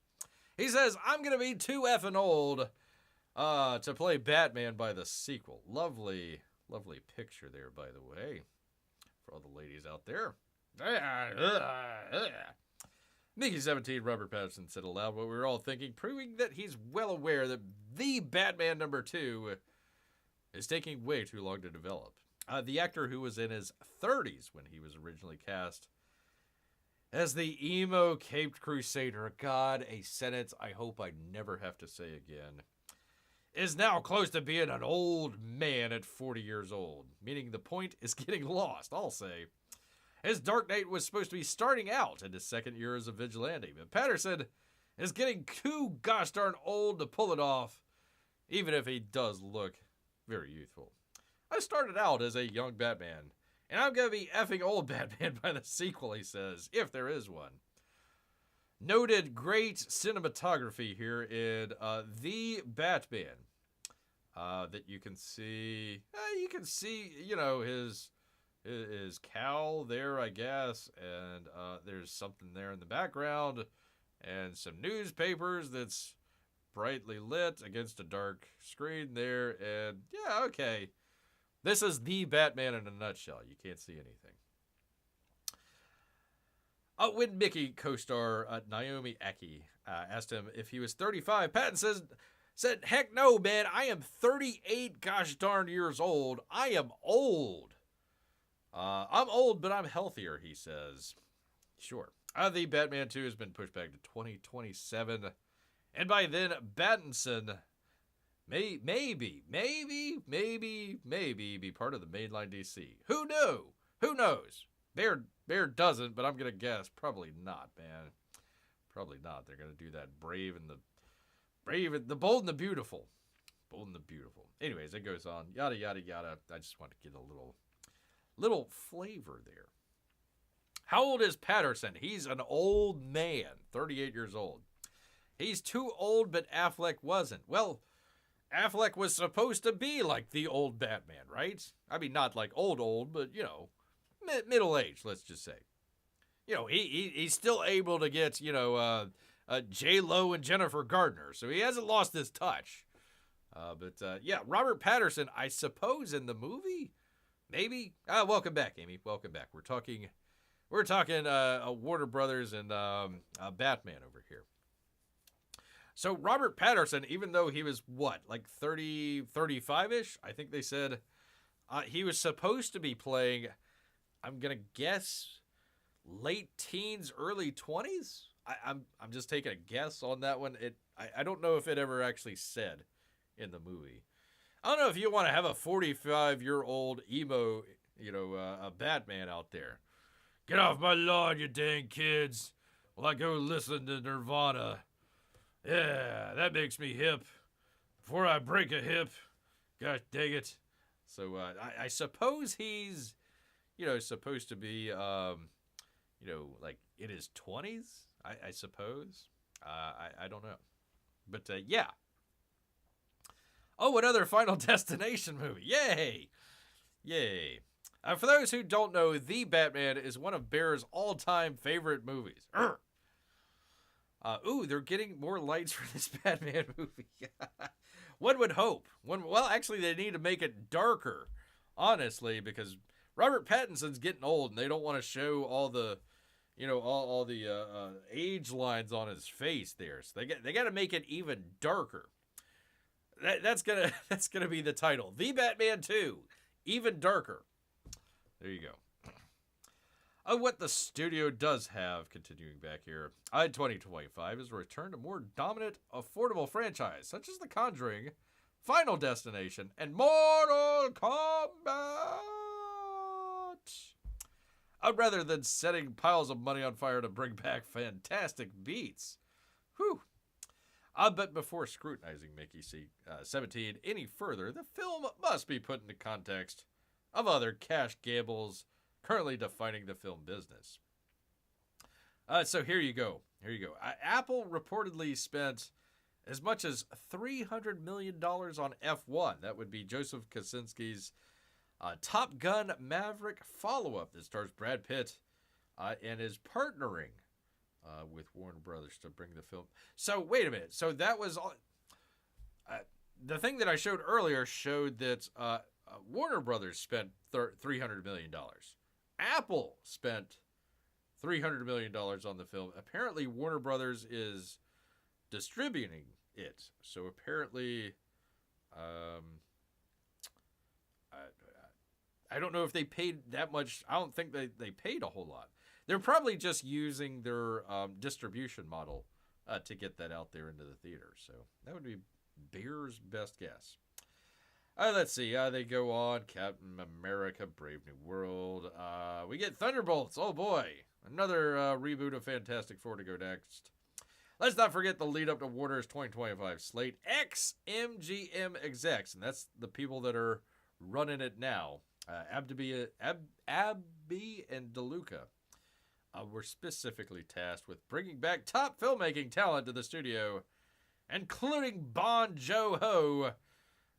He says, I'm going to be too effing old to play Batman by the sequel. Lovely, lovely picture there, by the way, for all the ladies out there. Mickey 17, Robert Pattinson said aloud what we were all thinking, proving that he's well aware that the Batman #2 is taking way too long to develop. The actor, who was in his 30s when he was originally cast as the emo caped crusader, God, a sentence I hope I never have to say again, is now close to being an old man at 40 years old, meaning the point is getting lost, I'll say. His Dark Knight was supposed to be starting out in his second year as a vigilante, but Pattinson is getting too gosh darn old to pull it off, even if he does look very youthful. I started out as a young Batman, and I'm going to be effing old Batman by the sequel, he says, if there is one. Noted great cinematography here in The Batman that you can see. His cowl there, I guess, and there's something there in the background, and some newspapers that's brightly lit against a dark screen there, and yeah, okay. This is The Batman in a nutshell. You can't see anything. When Mickey co-star Naomi Ackie asked him if he was 35, Pattinson said, heck no, man, I am 38 gosh darn years old. I am old. I'm old, but I'm healthier, he says. Sure. The Batman 2 has been pushed back to 2027. And by then, Pattinson may maybe be part of the mainline DC. Who knew? Who knows? Bear doesn't, but I'm going to guess probably not, man. Probably not. They're going to do that the bold and the beautiful. Bold and the beautiful. Anyways, it goes on. Yada, yada, yada. I just want to get a little flavor there. How old is Pattinson? He's an old man, 38 years old. He's too old, but Affleck wasn't. Well, Affleck was supposed to be like the old Batman, right? I mean, not like old, but, middle age, let's just say. He's still able to get, J-Lo and Jennifer Gardner, so he hasn't lost his touch. Robert Pattinson, I suppose in the movie, maybe. Welcome back, Amy. Welcome back. We're talking Warner Brothers and Batman over here. So Robert Pattinson, even though he was, 30, 35-ish? I think they said he was supposed to be playing, I'm going to guess, late teens, early 20s? I'm just taking a guess on that one. I don't know if it ever actually said in the movie. I don't know if you want to have a 45-year-old emo, a Batman out there. Get off my lawn, you dang kids, while I go listen to Nirvana. Yeah, that makes me hip. Before I break a hip. Gosh dang it. So I suppose he's, supposed to be, in his 20s, I suppose. I don't know. But, yeah. Oh, another Final Destination movie. Yay. Yay. For those who don't know, The Batman is one of Bear's all-time favorite movies. They're getting more lights for this Batman movie. One would hope. Actually, they need to make it darker, honestly, because Robert Pattinson's getting old, and they don't want to show all the, all the age lines on his face there. So they got to make it even darker. that's gonna be the title. The Batman 2, even darker. There you go. What the studio does have, continuing back here, 2025 is a return to more dominant, affordable franchise, such as The Conjuring, Final Destination, and Mortal Kombat. Rather than setting piles of money on fire to bring back fantastic beats. Whew. But before scrutinizing Mickey 17 any further, the film must be put into context of other cash gambles currently defining the film business. So here you go. Apple reportedly spent as much as $300 million on F1. That would be Joseph Kosinski's Top Gun Maverick follow-up that stars Brad Pitt and is partnering with Warner Brothers to bring the film. So wait a minute. So that was the thing that I showed earlier showed that Warner Brothers spent $300 million. Apple spent $300 million on the film. Apparently, Warner Brothers is distributing it. So apparently, I don't know if they paid that much. I don't think they paid a whole lot. They're probably just using their distribution model to get that out there into the theater. So that would be Bear's best guess. Let's see. They go on. Captain America, Brave New World. We get Thunderbolts. Oh, boy. Another reboot of Fantastic Four to go next. Let's not forget the lead up to Warner's 2025 slate. ex-MGM execs. And that's the people that are running it now. Abby and DeLuca were specifically tasked with bringing back top filmmaking talent to the studio, including Bon Joon-ho,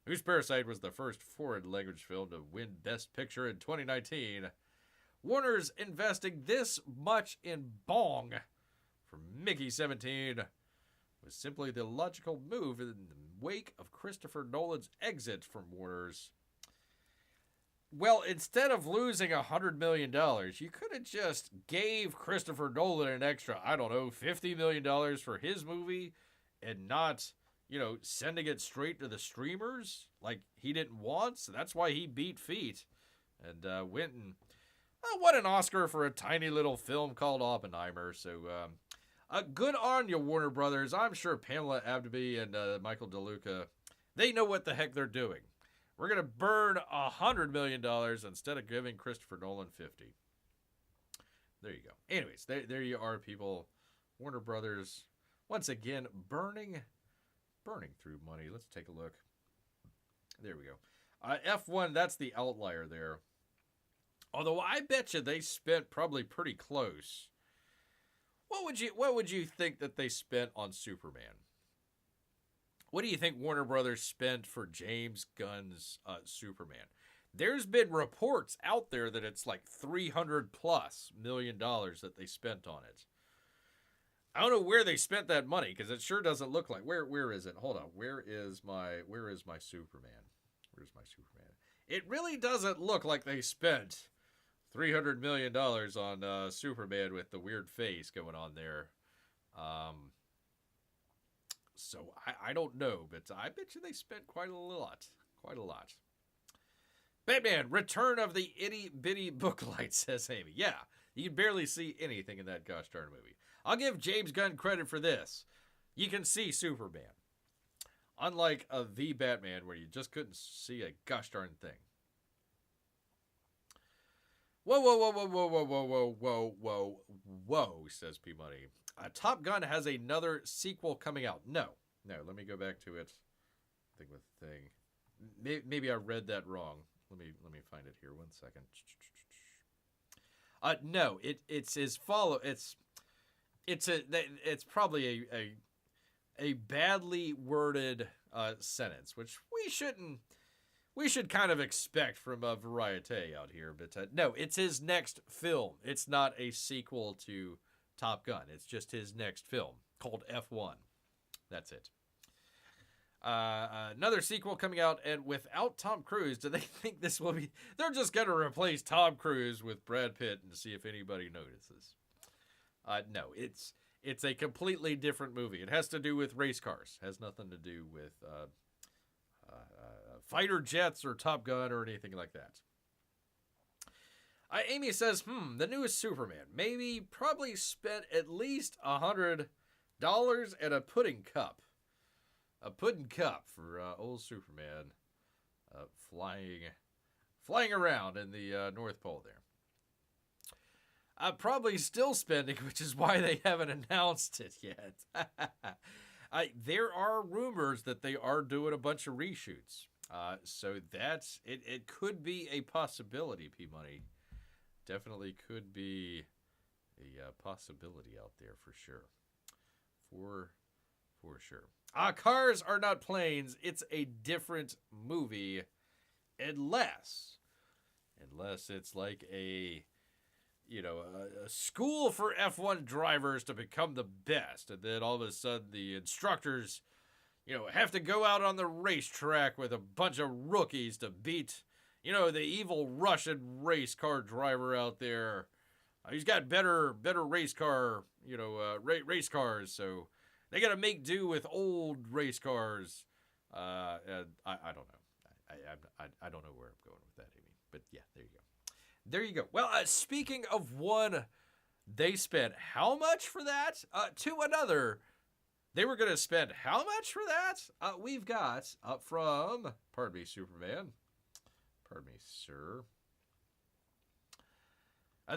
whose Parasite was the first foreign language film to win Best Picture in 2019. Warner's investing this much in Bong for Mickey 17 was simply the logical move in the wake of Christopher Nolan's exit from Warner's. Well, instead of losing $100 million, you could have just gave Christopher Nolan an extra, $50 million for his movie and not, sending it straight to the streamers like he didn't want. So that's why he beat feet and went and won an Oscar for a tiny little film called Oppenheimer. So good on you, Warner Brothers. I'm sure Pamela Abdy and Michael DeLuca, they know what the heck they're doing. We're going to burn $100 million instead of giving Christopher Nolan 50. There you go. Anyways, there you are, people. Warner Brothers, once again, burning through money. Let's take a look. There we go. F1, that's the outlier there. Although I bet you they spent probably pretty close. What would you think that they spent on Superman? What do you think Warner Brothers spent for James Gunn's Superman? There's been reports out there that it's like $300+ million that they spent on it. I don't know where they spent that money because it sure doesn't look like. Where is it? Hold on. Where is my Superman? Where's my Superman? It really doesn't look like they spent $300 million on Superman with the weird face going on there. So I don't know, but I bet you they spent quite a lot. Batman, Return of the Itty Bitty Booklight, says Amy. Yeah, you can barely see anything in that gosh darn movie. I'll give James Gunn credit for this. You can see Superman. Unlike The Batman, where you just couldn't see a gosh darn thing. Whoa, says P Money. Top Gun has another sequel coming out. No, let me go back to it. Thing with the thing. Maybe I read that wrong. Let me find it here. 1 second. No, it's his follow. It's probably a badly worded sentence, which we should kind of expect from a variety out here. But no, it's his next film. It's not a sequel to Top Gun. It's just his next film called F1. That's it. Another sequel coming out, and without Tom Cruise. Do they think this will be... They're just going to replace Tom Cruise with Brad Pitt and see if anybody notices. No, it's a completely different movie. It has to do with race cars. It has nothing to do with fighter jets or Top Gun or anything like that. Amy says, the newest Superman. Probably spent at least $100 at a pudding cup. A pudding cup for old Superman flying around in the North Pole there. Probably still spending, which is why they haven't announced it yet. There are rumors that they are doing a bunch of reshoots. So that's it. It could be a possibility, P-Money. Definitely could be a possibility out there for sure. For sure. Cars are not planes. It's a different movie. Unless it's like a school for F1 drivers to become the best. And then all of a sudden the instructors, have to go out on the racetrack with a bunch of rookies to beat, the evil Russian race car driver out there. He's got better race car, race cars. So they got to make do with old race cars. And I don't know. I don't know where I'm going with that, Amy. But yeah, there you go. There you go. Well, speaking of one, they spent how much for that? To another, they were going to spend how much for that? We've got from, pardon me, Superman. Pardon me, sir.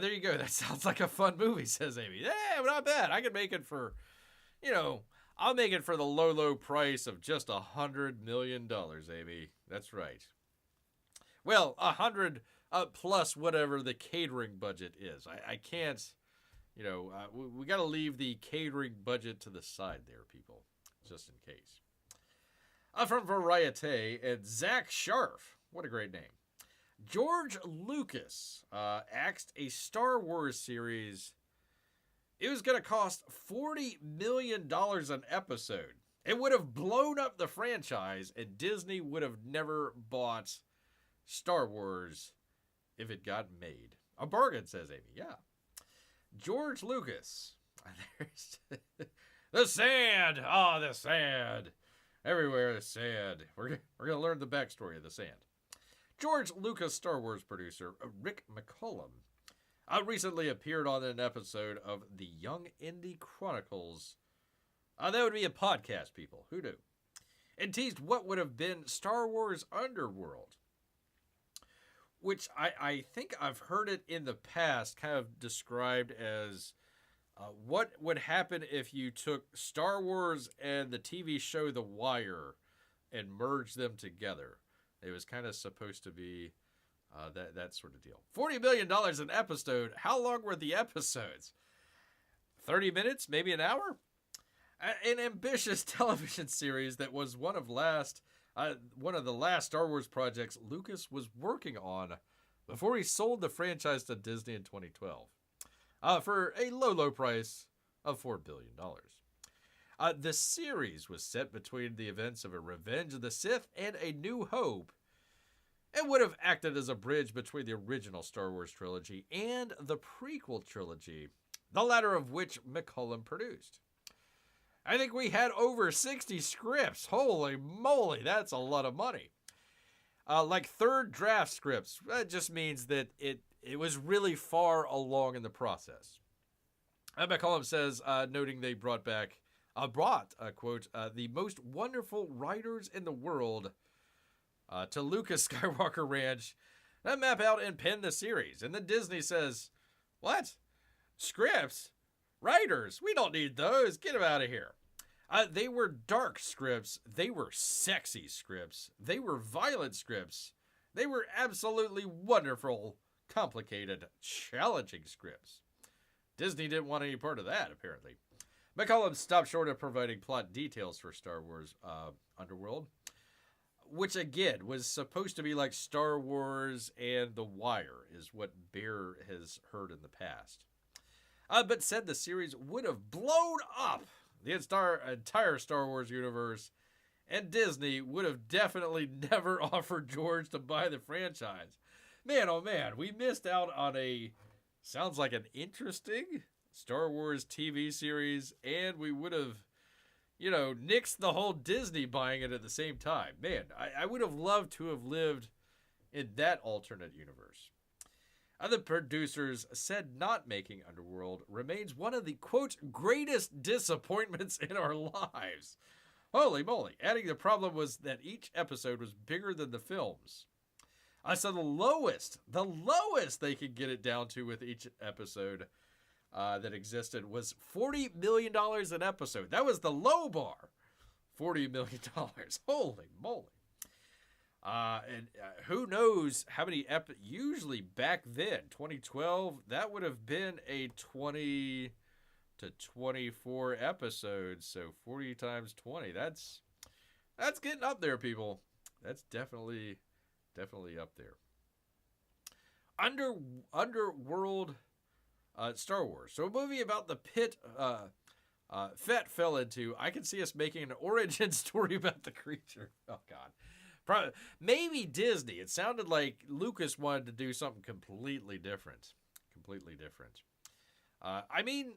There you go. That sounds like a fun movie, says Amy. Yeah, not bad. I could make it for, I'll make it for the low price of just $100 million, Amy. That's right. Well, 100 plus whatever the catering budget is. I can't, we got to leave the catering budget to the side there, people, just in case. From Variety and Zach Sharf. What a great name. George Lucas axed a Star Wars series. It was going to cost $40 million an episode. It would have blown up the franchise, and Disney would have never bought Star Wars if it got made. A bargain, says Amy. Yeah. George Lucas. The sand. Oh, the sand. Everywhere is sand. We're going to learn the backstory of the sand. George Lucas Star Wars producer Rick McCallum recently appeared on an episode of The Young Indie Chronicles. That would be a podcast, people. Who knew? And teased what would have been Star Wars Underworld, which I think I've heard it in the past kind of described as what would happen if you took Star Wars and the TV show The Wire and merged them together. It was kind of supposed to be that sort of deal. $40 million an episode. How long were the episodes? 30 minutes? Maybe an hour? An ambitious television series that was one of the last Star Wars projects Lucas was working on before he sold the franchise to Disney in 2012 for a low price of $4 billion. The series was set between the events of a Revenge of the Sith and A New Hope, and would have acted as a bridge between the original Star Wars trilogy and the prequel trilogy, the latter of which McCallum produced. I think we had over 60 scripts. Holy moly, that's a lot of money. Like third draft scripts, that just means that it was really far along in the process. McCallum says, noting they brought, quote, the most wonderful writers in the world to Lucas Skywalker Ranch that map out and pen the series. And then Disney says, what? Scripts? Writers? We don't need those. Get them out of here. They were dark scripts. They were sexy scripts. They were violent scripts. They were absolutely wonderful, complicated, challenging scripts. Disney didn't want any part of that, apparently. McCallum stopped short of providing plot details for Star Wars Underworld, which, again, was supposed to be like Star Wars and The Wire, is what Bear has heard in the past. But said the series would have blown up the entire Star Wars universe, and Disney would have definitely never offered George to buy the franchise. Man, oh man, we missed out on sounds like an interesting Star Wars TV series, and we would have, nixed the whole Disney buying it at the same time. Man, I would have loved to have lived in that alternate universe. Other producers said not making Underworld remains one of the, quote, greatest disappointments in our lives. Holy moly. Adding the problem was that each episode was bigger than the films. So the lowest they could get it down to with each episode that existed was $40 million an episode. That was the low bar. $40 million. Holy moly. And who knows how many usually back then, 2012, that would have been a 20 to 24 episodes. So 40 times 20, that's getting up there, people. That's definitely up there. Underworld, Star Wars. So a movie about the pit Fett fell into. I can see us making an origin story about the creature. Oh, God. Maybe Disney. It sounded like Lucas wanted to do something completely different.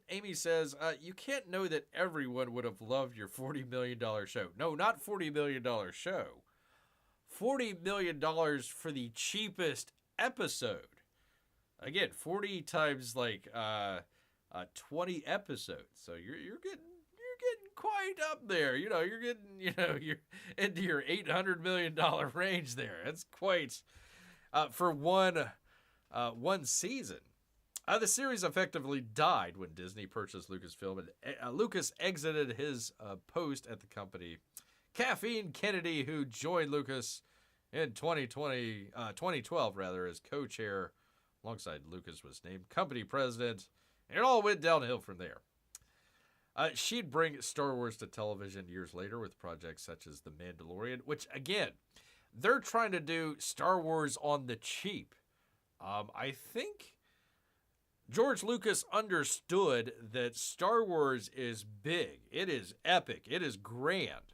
Amy says, you can't know that everyone would have loved your $40 million show. No, not $40 million show. $40 million for the cheapest episode. Again, 40 times 20 episodes. So you're getting quite up there. You're into your $800 million range there. That's quite for one season. The series effectively died when Disney purchased Lucasfilm, and Lucas exited his post at the company. Caffeine Kennedy, who joined Lucas in 2012 as co-chair, alongside Lucas, was named company president, and it all went downhill from there. She'd bring Star Wars to television years later with projects such as The Mandalorian, which, again, they're trying to do Star Wars on the cheap. I think George Lucas understood that Star Wars is big. It is epic. It is grand.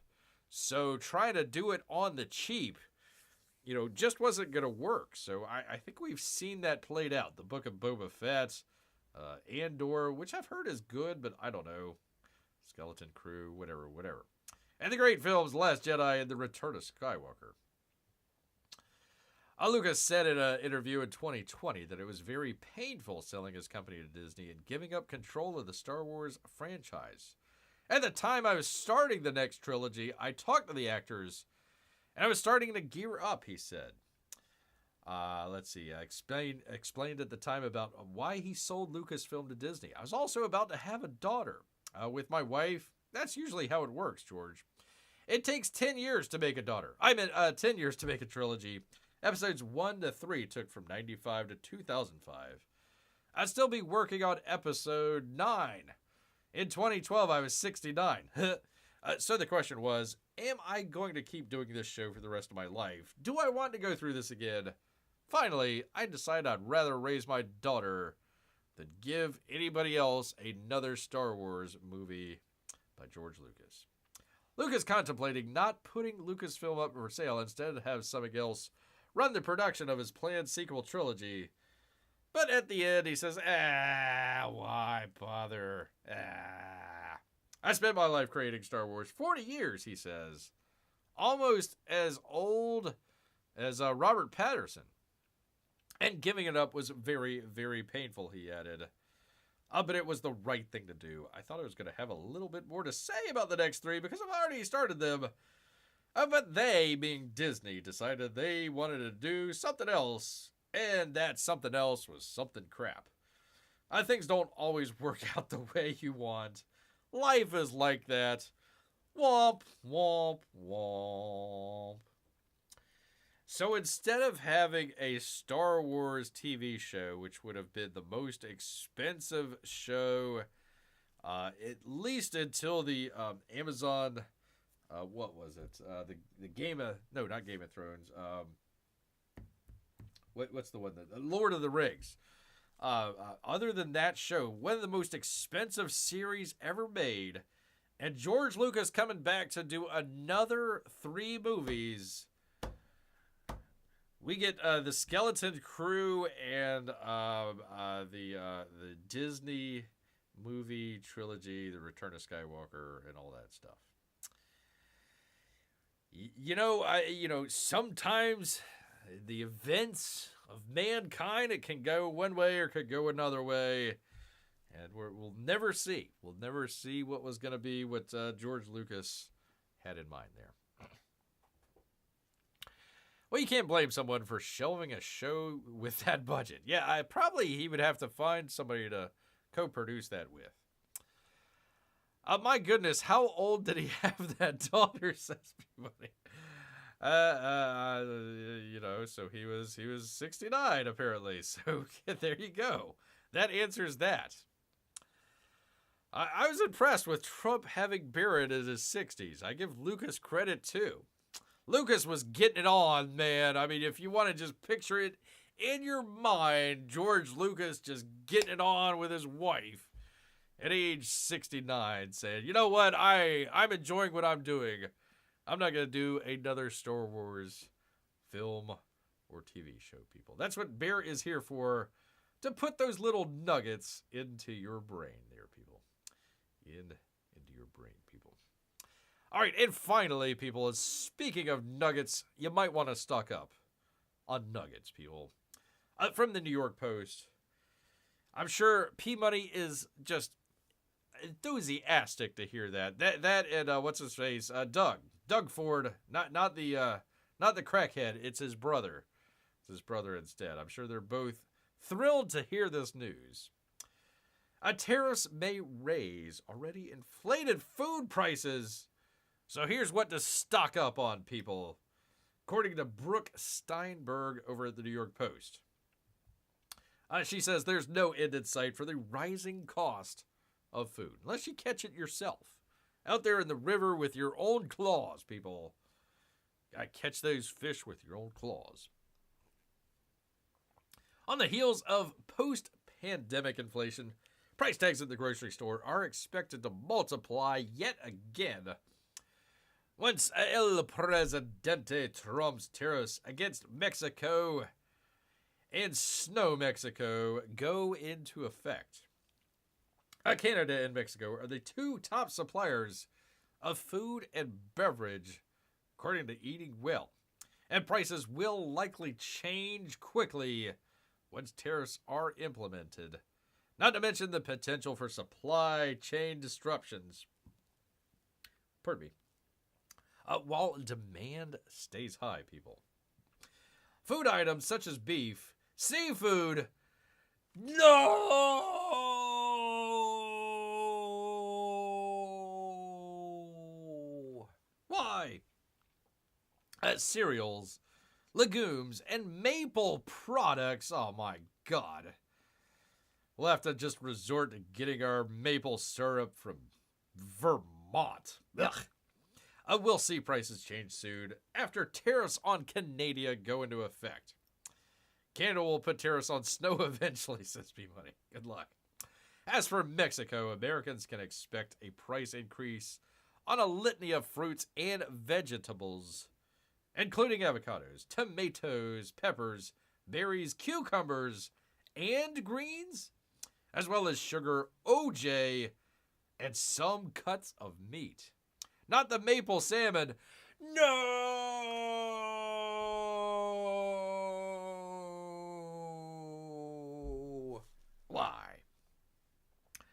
So trying to do it on the cheap, just wasn't going to work. So I think we've seen that played out. The Book of Boba Fett, Andor, which I've heard is good, but I don't know. Skeleton Crew, whatever. And the great films Last Jedi and The Return of Skywalker. Lucas said in an interview in 2020 that it was very painful selling his company to Disney and giving up control of the Star Wars franchise. At the time I was starting the next trilogy, I talked to the actors, and I was starting to gear up, he said. Let's see. I explained at the time about why he sold Lucasfilm to Disney. I was also about to have a daughter. With my wife, that's usually how it works, George. It takes 10 years to make a daughter. 10 years to make a trilogy. Episodes 1 to 3 took from 95 to 2005. I'd still be working on episode 9. In 2012, I was 69. So the question was, am I going to keep doing this show for the rest of my life? Do I want to go through this again? Finally, I decided I'd rather raise my daughter than give anybody else another Star Wars movie by George Lucas. Lucas contemplating not putting Lucasfilm up for sale, instead have something else run the production of his planned sequel trilogy. But at the end, he says, why bother? I spent my life creating Star Wars. 40 years, he says. Almost as old as Robert Pattinson. And giving it up was very, very painful, he added. But it was the right thing to do. I thought I was going to have a little bit more to say about the next 3 because I've already started them. But they, being Disney, decided they wanted to do something else. And that something else was something crap. Things don't always work out the way you want. Life is like that. Womp, womp, womp. So instead of having a Star Wars TV show, which would have been the most expensive show, at least until the Amazon, what was it? The Game of, no, not Game of Thrones. What's the one? The Lord of the Rings. Other than that show, one of the most expensive series ever made, and George Lucas coming back to do another 3 movies. We get the Skeleton Crew and the Disney movie trilogy, The Return of Skywalker, and all that stuff. Sometimes the events of mankind, it can go one way or could go another way. And we'll never see. We'll never see what was going to be what George Lucas had in mind there. Well, you can't blame someone for shelving a show with that budget. Yeah, probably he would have to find somebody to co-produce that with. My goodness, how old did he have that daughter, says Peabody. So he was 69 apparently. So there you go. That answers that. I was impressed with Trump having Barrett in his 60s. I give Lucas credit too. Lucas was getting it on, man. I mean, if you want to just picture it in your mind, George Lucas just getting it on with his wife at age 69, saying, you know what, I'm enjoying what I'm doing. I'm not going to do another Star Wars film or TV show, people. That's what Bear is here for, to put those little nuggets into your brain there, people. Into your brain, people. All right, and finally, people, speaking of nuggets, you might want to stock up on nuggets, people. From the New York Post. I'm sure P-Money is just enthusiastic to hear that. That and what's his face? Doug Ford, not the crackhead. It's his brother. It's his brother instead. I'm sure they're both thrilled to hear this news. Tariffs may raise already inflated food prices. So here's what to stock up on, people. According to Brooke Steinberg over at the New York Post. She says there's no end in sight for the rising cost of food, unless you catch it yourself. Out there in the river with your own claws, people. Catch those fish with your own claws. On the heels of post-pandemic inflation, price tags at the grocery store are expected to multiply yet again once El Presidente Trump's tariffs against Mexico and Snow Mexico go into effect. Canada and Mexico are the two top suppliers of food and beverage, according to Eating Well. And prices will likely change quickly once tariffs are implemented. Not to mention the potential for supply chain disruptions. Pardon me. While demand stays high, people. Food items such as beef, seafood, no! Why? Cereals, legumes, and maple products. Oh my God. We'll have to just resort to getting our maple syrup from Vermont. Ugh. We'll see prices change soon after tariffs on Canada go into effect. Canada will put tariffs on snow eventually, says P-Money. Good luck. As for Mexico, Americans can expect a price increase on a litany of fruits and vegetables, including avocados, tomatoes, peppers, berries, cucumbers, and greens, as well as sugar, OJ, and some cuts of meat. Not the maple salmon. No! Why?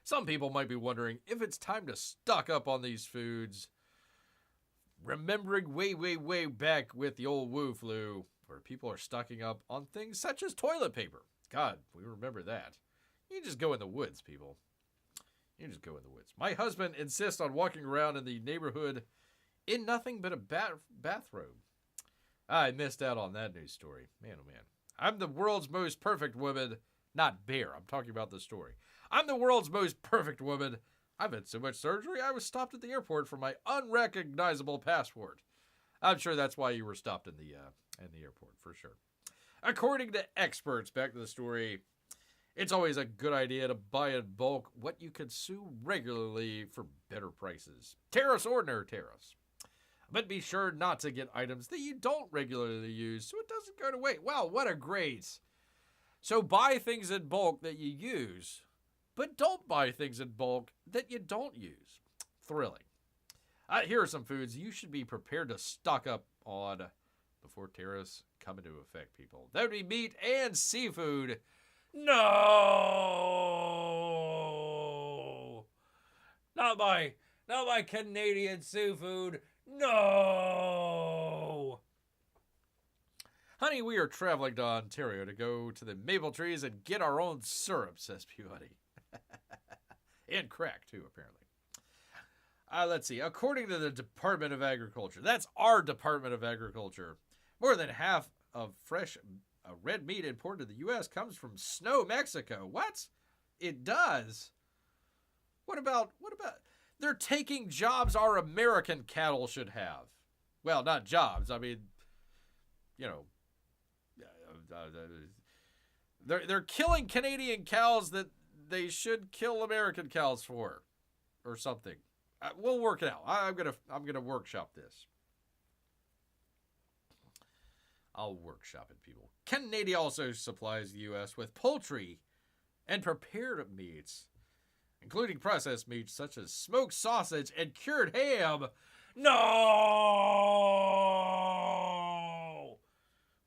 Some people might be wondering if it's time to stock up on these foods. Remembering way back with the old Wu flu, where people are stocking up on things such as toilet paper. God, we remember that. You just go in the woods, people. You just go in the woods. My husband insists on walking around in the neighborhood in nothing but a bathrobe. I missed out on that news story. Man, oh man. I'm the world's most perfect woman. Not Bear. I'm talking about the story. I'm the world's most perfect woman. I've had so much surgery, I was stopped at the airport for my unrecognizable passport. I'm sure that's why you were stopped in the airport, for sure. According to experts, back to the story, it's always a good idea to buy in bulk what you consume regularly for better prices. Tariffs or no tariffs. But be sure not to get items that you don't regularly use so it doesn't go to waste. Wow, what a great. So buy things in bulk that you use, but don't buy things in bulk that you don't use. Thrilling. Here are some foods you should be prepared to stock up on before tariffs come into effect, people. That would be meat and seafood. No! Not my Canadian seafood. No! Honey, we are traveling to Ontario to go to the maple trees and get our own syrup, says Peabody. And crack, too, apparently. Let's see. According to the Department of Agriculture, that's our Department of Agriculture, more than half of fresh red meat imported to the U.S. comes from Snow, Mexico. What? It does? What about... They're taking jobs our American cattle should have. Well, not jobs. I mean, you know... They're killing Canadian cows that they should kill American cows for, or something. We'll work it out. I'm gonna workshop this. I'll workshop it, people. Canada also supplies the U.S. with poultry and prepared meats, including processed meats such as smoked sausage and cured ham. No!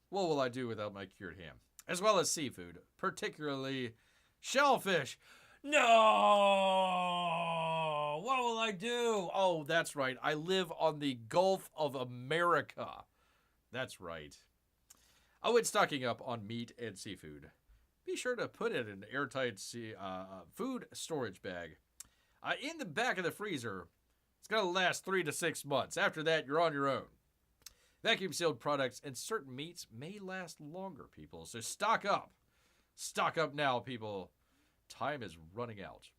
What will I do without my cured ham? As well as seafood, particularly shellfish. No! What will I do? Oh, that's right. I live on the Gulf of America. That's right. Oh, it's stocking up on meat and seafood. Be sure to put it in an airtight food storage bag. In the back of the freezer. It's going to last 3 to 6 months. After that, you're on your own. Vacuum sealed products and certain meats may last longer, people. So stock up. Stock up now, people. Time is running out.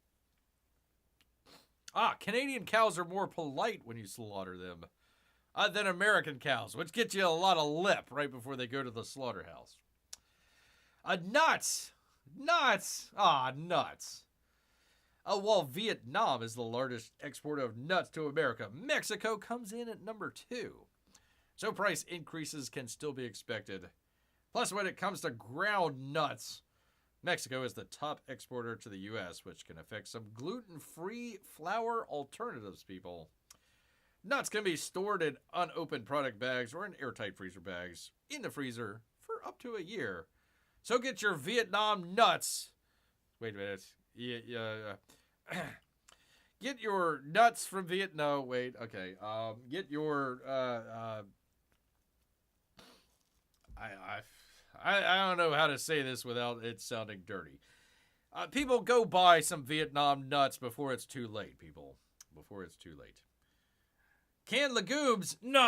Canadian cows are more polite when you slaughter them than American cows, which gets you a lot of lip right before they go to the slaughterhouse. Nuts. Nuts. Nuts. While Vietnam is the largest exporter of nuts to America, Mexico comes in at number 2. So price increases can still be expected. Plus, when it comes to ground nuts, Mexico is the top exporter to the U.S., which can affect some gluten-free flour alternatives, people. Nuts can be stored in unopened product bags or in airtight freezer bags in the freezer for up to a year. So get your Vietnam nuts. Wait a minute. Get your nuts from Vietnam. Wait, okay. Get your... I don't know how to say this without it sounding dirty. People, go buy some Vietnam nuts before it's too late, people. Before it's too late. Canned legumes? No!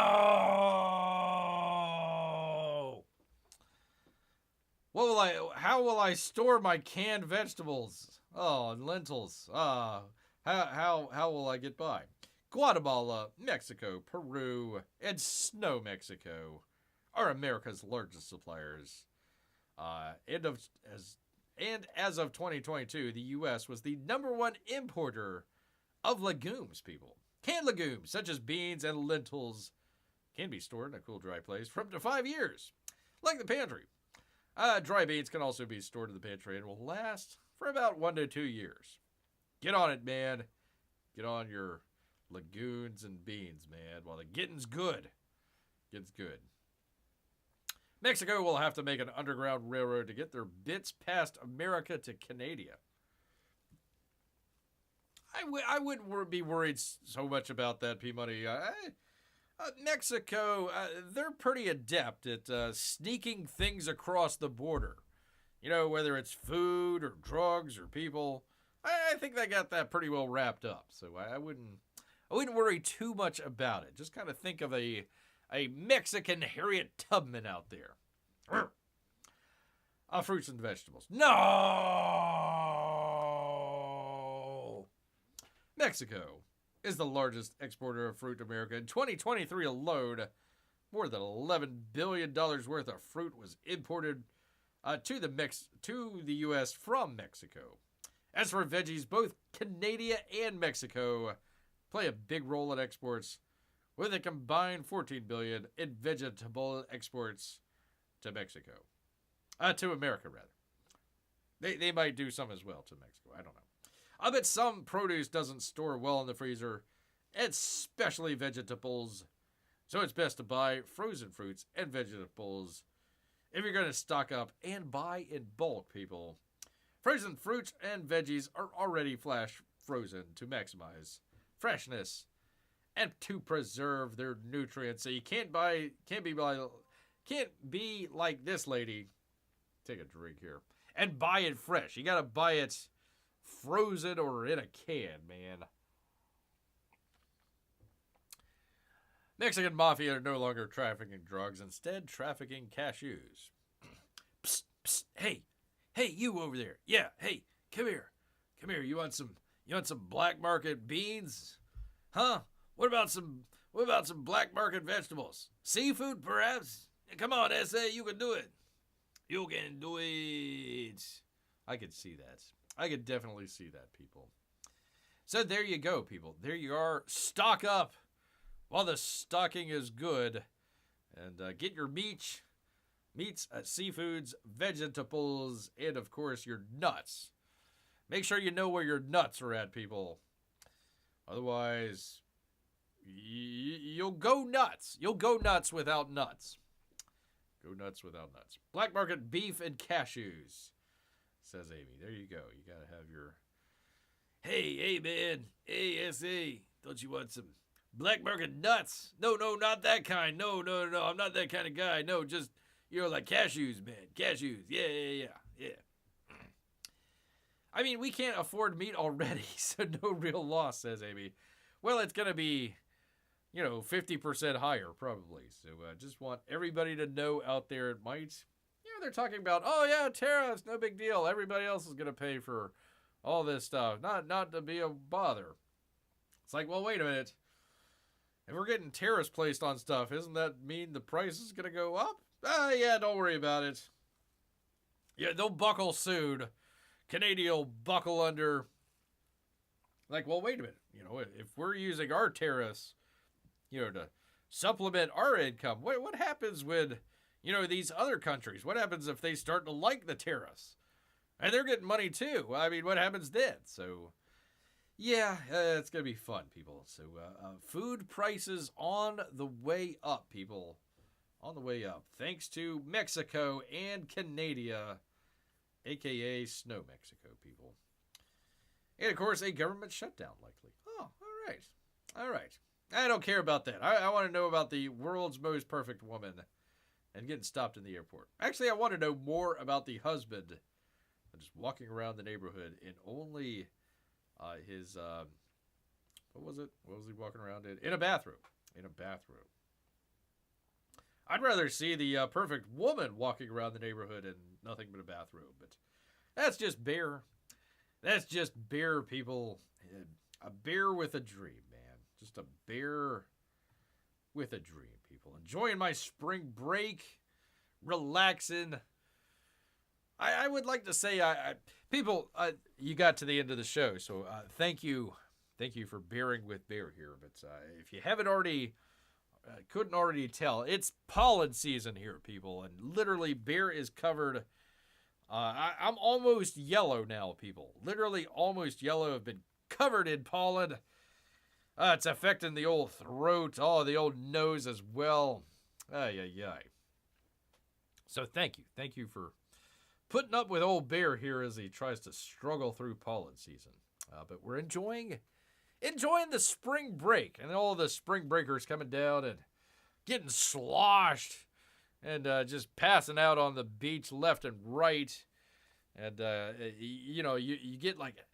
How will I store my canned vegetables? Oh, and lentils. How will I get by? Guatemala, Mexico, Peru, and Snow, Mexico are America's largest suppliers. As of 2022, the U.S. was the #1 importer of legumes, people. Canned legumes, such as beans and lentils, can be stored in a cool, dry place for up to 5 years, like the pantry. Dry beans can also be stored in the pantry and will last for about 1 to 2 years. Get on it, man. Get on your legumes and beans, man, while the getting's good. Getting's good. Mexico will have to make an underground railroad to get their bits past America to Canada. I wouldn't be worried so much about that, P-Money. Mexico, they're pretty adept at sneaking things across the border. You know, whether it's food or drugs or people. I think they got that pretty well wrapped up. So I wouldn't worry too much about it. Just kind of think of a Mexican Harriet Tubman out there. Fruits and vegetables. No! Mexico is the largest exporter of fruit to America. In 2023 alone, more than $11 billion worth of fruit was imported to the U.S. from Mexico. As for veggies, both Canada and Mexico play a big role in exports, with a combined $14 billion in vegetable exports to Mexico. To America, rather. They might do some as well to Mexico. I don't know. I bet some produce doesn't store well in the freezer especially vegetables. So it's best to buy frozen fruits and vegetables if you're going to stock up and buy in bulk, people. Frozen fruits and veggies are already flash frozen to maximize freshness and to preserve their nutrients. So you can't be like this lady. Take a drink here and buy it fresh. You got to buy it frozen or in a can, man. Mexican mafia are no longer trafficking drugs, instead trafficking cashews. Psst, psst, hey, you over there. Yeah, hey, come here. You want some black market beans? Huh? What about some black market vegetables? Seafood, perhaps? Come on, SA, you can do it. You can do it. I could see that. I could definitely see that, people. So there you go, people. There you are. Stock up while the stocking is good. And get your meats, seafoods, vegetables, and, of course, your nuts. Make sure you know where your nuts are at, people. Otherwise, you'll go nuts. You'll go nuts without nuts. Go nuts without nuts. Black market beef and cashews, says Amy. There you go. You got to have your... Hey, man. Hey, SA. Don't you want some black market nuts? No, not that kind. No. I'm not that kind of guy. No, just, like cashews, man. Cashews. Yeah. I mean, we can't afford meat already, so no real loss, says Amy. Well, it's going to be, 50% higher, probably. So just want everybody to know out there, it might, they're talking about, oh, yeah, tariffs, no big deal. Everybody else is going to pay for all this stuff. Not to be a bother. It's like, well, wait a minute. If we're getting tariffs placed on stuff, doesn't that mean the price is going to go up? Yeah, don't worry about it. Yeah, they'll buckle soon. Canadian will buckle under. Like, well, wait a minute. If we're using our tariffs, to supplement our income, what happens with, these other countries? What happens if they start to like the tariffs? And they're getting money too. I mean, what happens then? So, yeah, it's going to be fun, people. So, food prices on the way up, people. On the way up. Thanks to Mexico and Canada, a.k.a. Snow Mexico, people. And, of course, a government shutdown, likely. Oh, all right. I don't care about that. I want to know about the world's most perfect woman and getting stopped in the airport. Actually, I want to know more about the husband just walking around the neighborhood in only his, what was it? What was he walking around in? In a bathroom. I'd rather see the perfect woman walking around the neighborhood in nothing but a bathroom. But that's just bear. That's just bear, people. A bear with a dream, man. Just a bear with a dream, people. Enjoying my spring break. Relaxing. I would like to say, people, you got to the end of the show. So thank you. Thank you for bearing with Bear here. But if you haven't already... couldn't already tell. It's pollen season here, people, and literally Bear is covered. I'm almost yellow now, people. Literally almost yellow. I've been covered in pollen. It's affecting the old throat, the old nose as well. Ay. So thank you for putting up with old Bear here as he tries to struggle through pollen season. But we're enjoying the spring break and all the spring breakers coming down and getting sloshed and just passing out on the beach left and right. And, you get like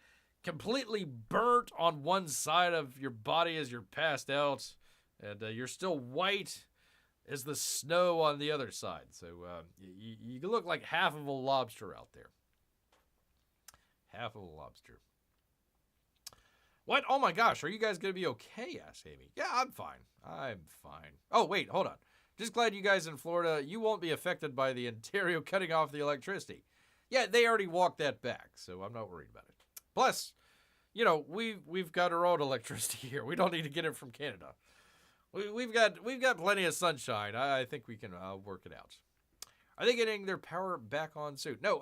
completely burnt on one side of your body as you're passed out. And you're still white as the snow on the other side. So you look like half of a lobster out there. Half of a lobster. What? Oh my gosh, are you guys going to be okay? Asked Amy. Yeah, I'm fine. Oh, wait, hold on. Just glad you guys in Florida, you won't be affected by the Ontario cutting off the electricity. Yeah, they already walked that back, so I'm not worried about it. Plus, we've got our own electricity here. We don't need to get it from Canada. We've got plenty of sunshine. I think we can work it out. Are they getting their power back on soon? No,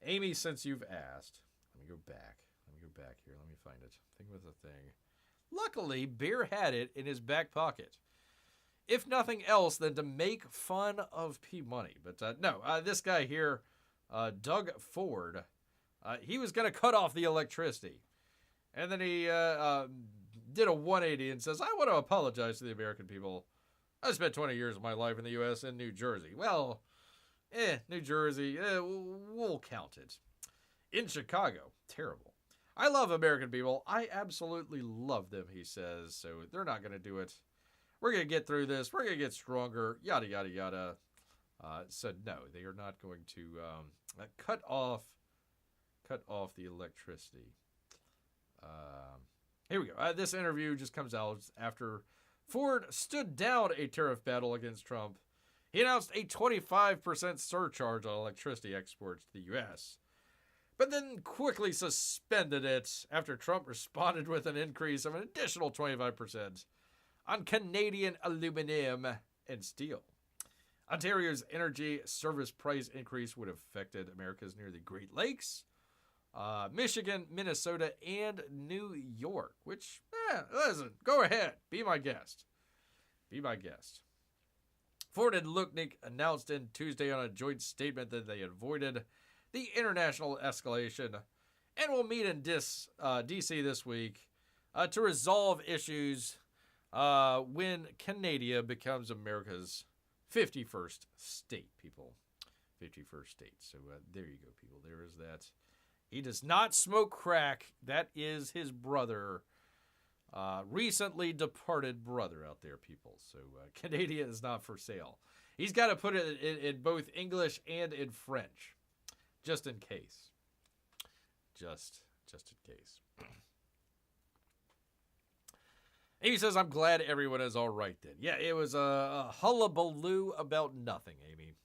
Amy, since you've asked, let me go back here. Let me find it. Thing with the thing. Luckily, Bear had it in his back pocket. If nothing else than to make fun of P-Money. But no, this guy here, Doug Ford, he was going to cut off the electricity. And then he did a 180 and says, I want to apologize to the American people. I spent 20 years of my life in the U.S. and New Jersey. Well, New Jersey, we'll count it. In Chicago, terrible. I love American people. I absolutely love them, he says. So they're not going to do it. We're going to get through this. We're going to get stronger. Yada, yada, yada. Said no, they are not going to cut off the electricity. Here we go. This interview just comes out after Ford stood down a tariff battle against Trump. He announced a 25% surcharge on electricity exports to the U.S., but then quickly suspended it after Trump responded with an increase of an additional 25% on Canadian aluminum and steel. Ontario's energy service price increase would have affected America's near the Great Lakes, Michigan, Minnesota, and New York, which, listen, go ahead. Be my guest. Be my guest. Ford and Lutnick announced in Tuesday on a joint statement that they avoided the international escalation and will meet in D.C. this week to resolve issues when Canada becomes America's 51st state, people. 51st state. So there you go, people. There is that. He does not smoke crack. That is his brother. Recently departed brother out there, people. So Canada is not for sale. He's got to put it in both English and in French. Just in case. Just in case. Amy says, I'm glad everyone is all right then. Yeah, it was a hullabaloo about nothing, Amy.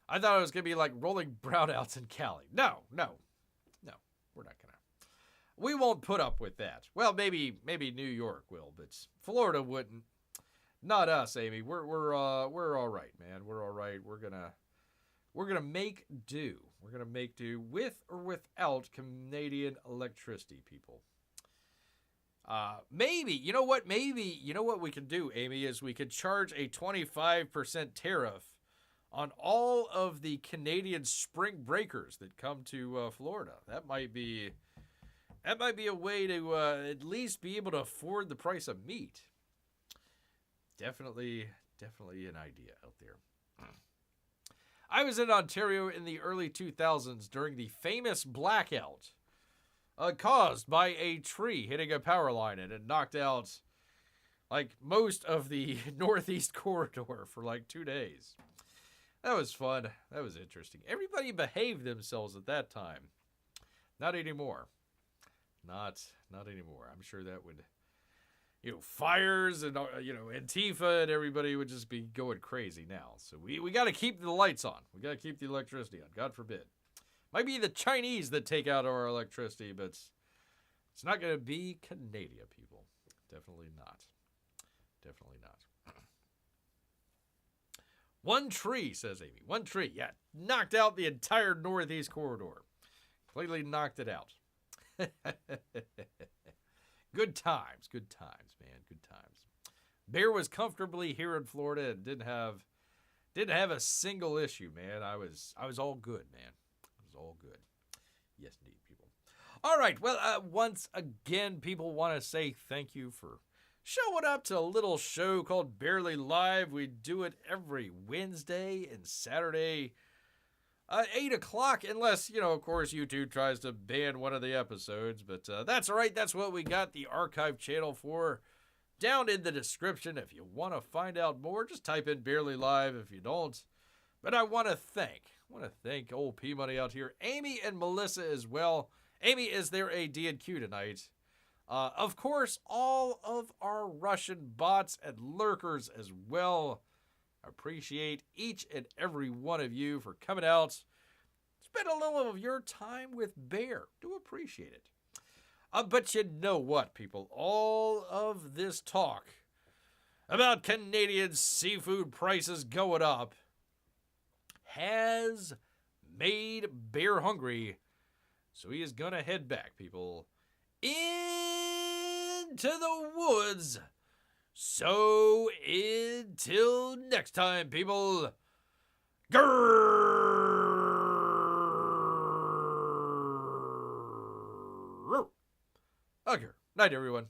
I thought it was going to be like rolling brownouts in Cali. No, we're not going to. We won't put up with that. Well, maybe New York will, but Florida wouldn't. Not us, Amy. We're all right, man. We're all right. We're gonna make do. We're gonna make do with or without Canadian electricity, people. Maybe, you know what we could do, Amy, is we could charge a 25% tariff on all of the Canadian spring breakers that come to Florida. That might be a way to at least be able to afford the price of meat. Definitely an idea out there. I was in Ontario in the early 2000s during the famous blackout caused by a tree hitting a power line, and it knocked out like most of the Northeast corridor for like 2 days. That was fun. That was interesting. Everybody behaved themselves at that time. Not anymore. Not anymore. I'm sure that would, fires and, Antifa and everybody would just be going crazy now. So we got to keep the lights on. We got to keep the electricity on. God forbid. Might be the Chinese that take out our electricity, but it's not going to be Canada, people. Definitely not. Definitely not. One tree, says Amy. One tree. Yeah, knocked out the entire Northeast corridor. Completely knocked it out. Good times, man. Good times. Bear was comfortably here in Florida and didn't have a single issue, man. I was all good, man. I was all good. Yes, indeed, people. All right. Well, once again, people want to say thank you for showing up to a little show called Barely Live. We do it every Wednesday and Saturday. 8 o'clock, unless, of course, YouTube tries to ban one of the episodes. But that's all right. That's what we got the archive channel for. Down in the description, if you want to find out more, just type in Barely Live if you don't. But I want to thank old P-Money out here. Amy and Melissa as well. Amy is their AD and Q tonight. Of course, all of our Russian bots and lurkers as well. Appreciate each and every one of you for coming out. Spend a little of your time with Bear. Do appreciate it. But you know what, people? All of this talk about Canadian seafood prices going up has made Bear hungry. So he is going to head back, people, in into the woods. So until next time, people. Grrrrr. Okay. Night, everyone.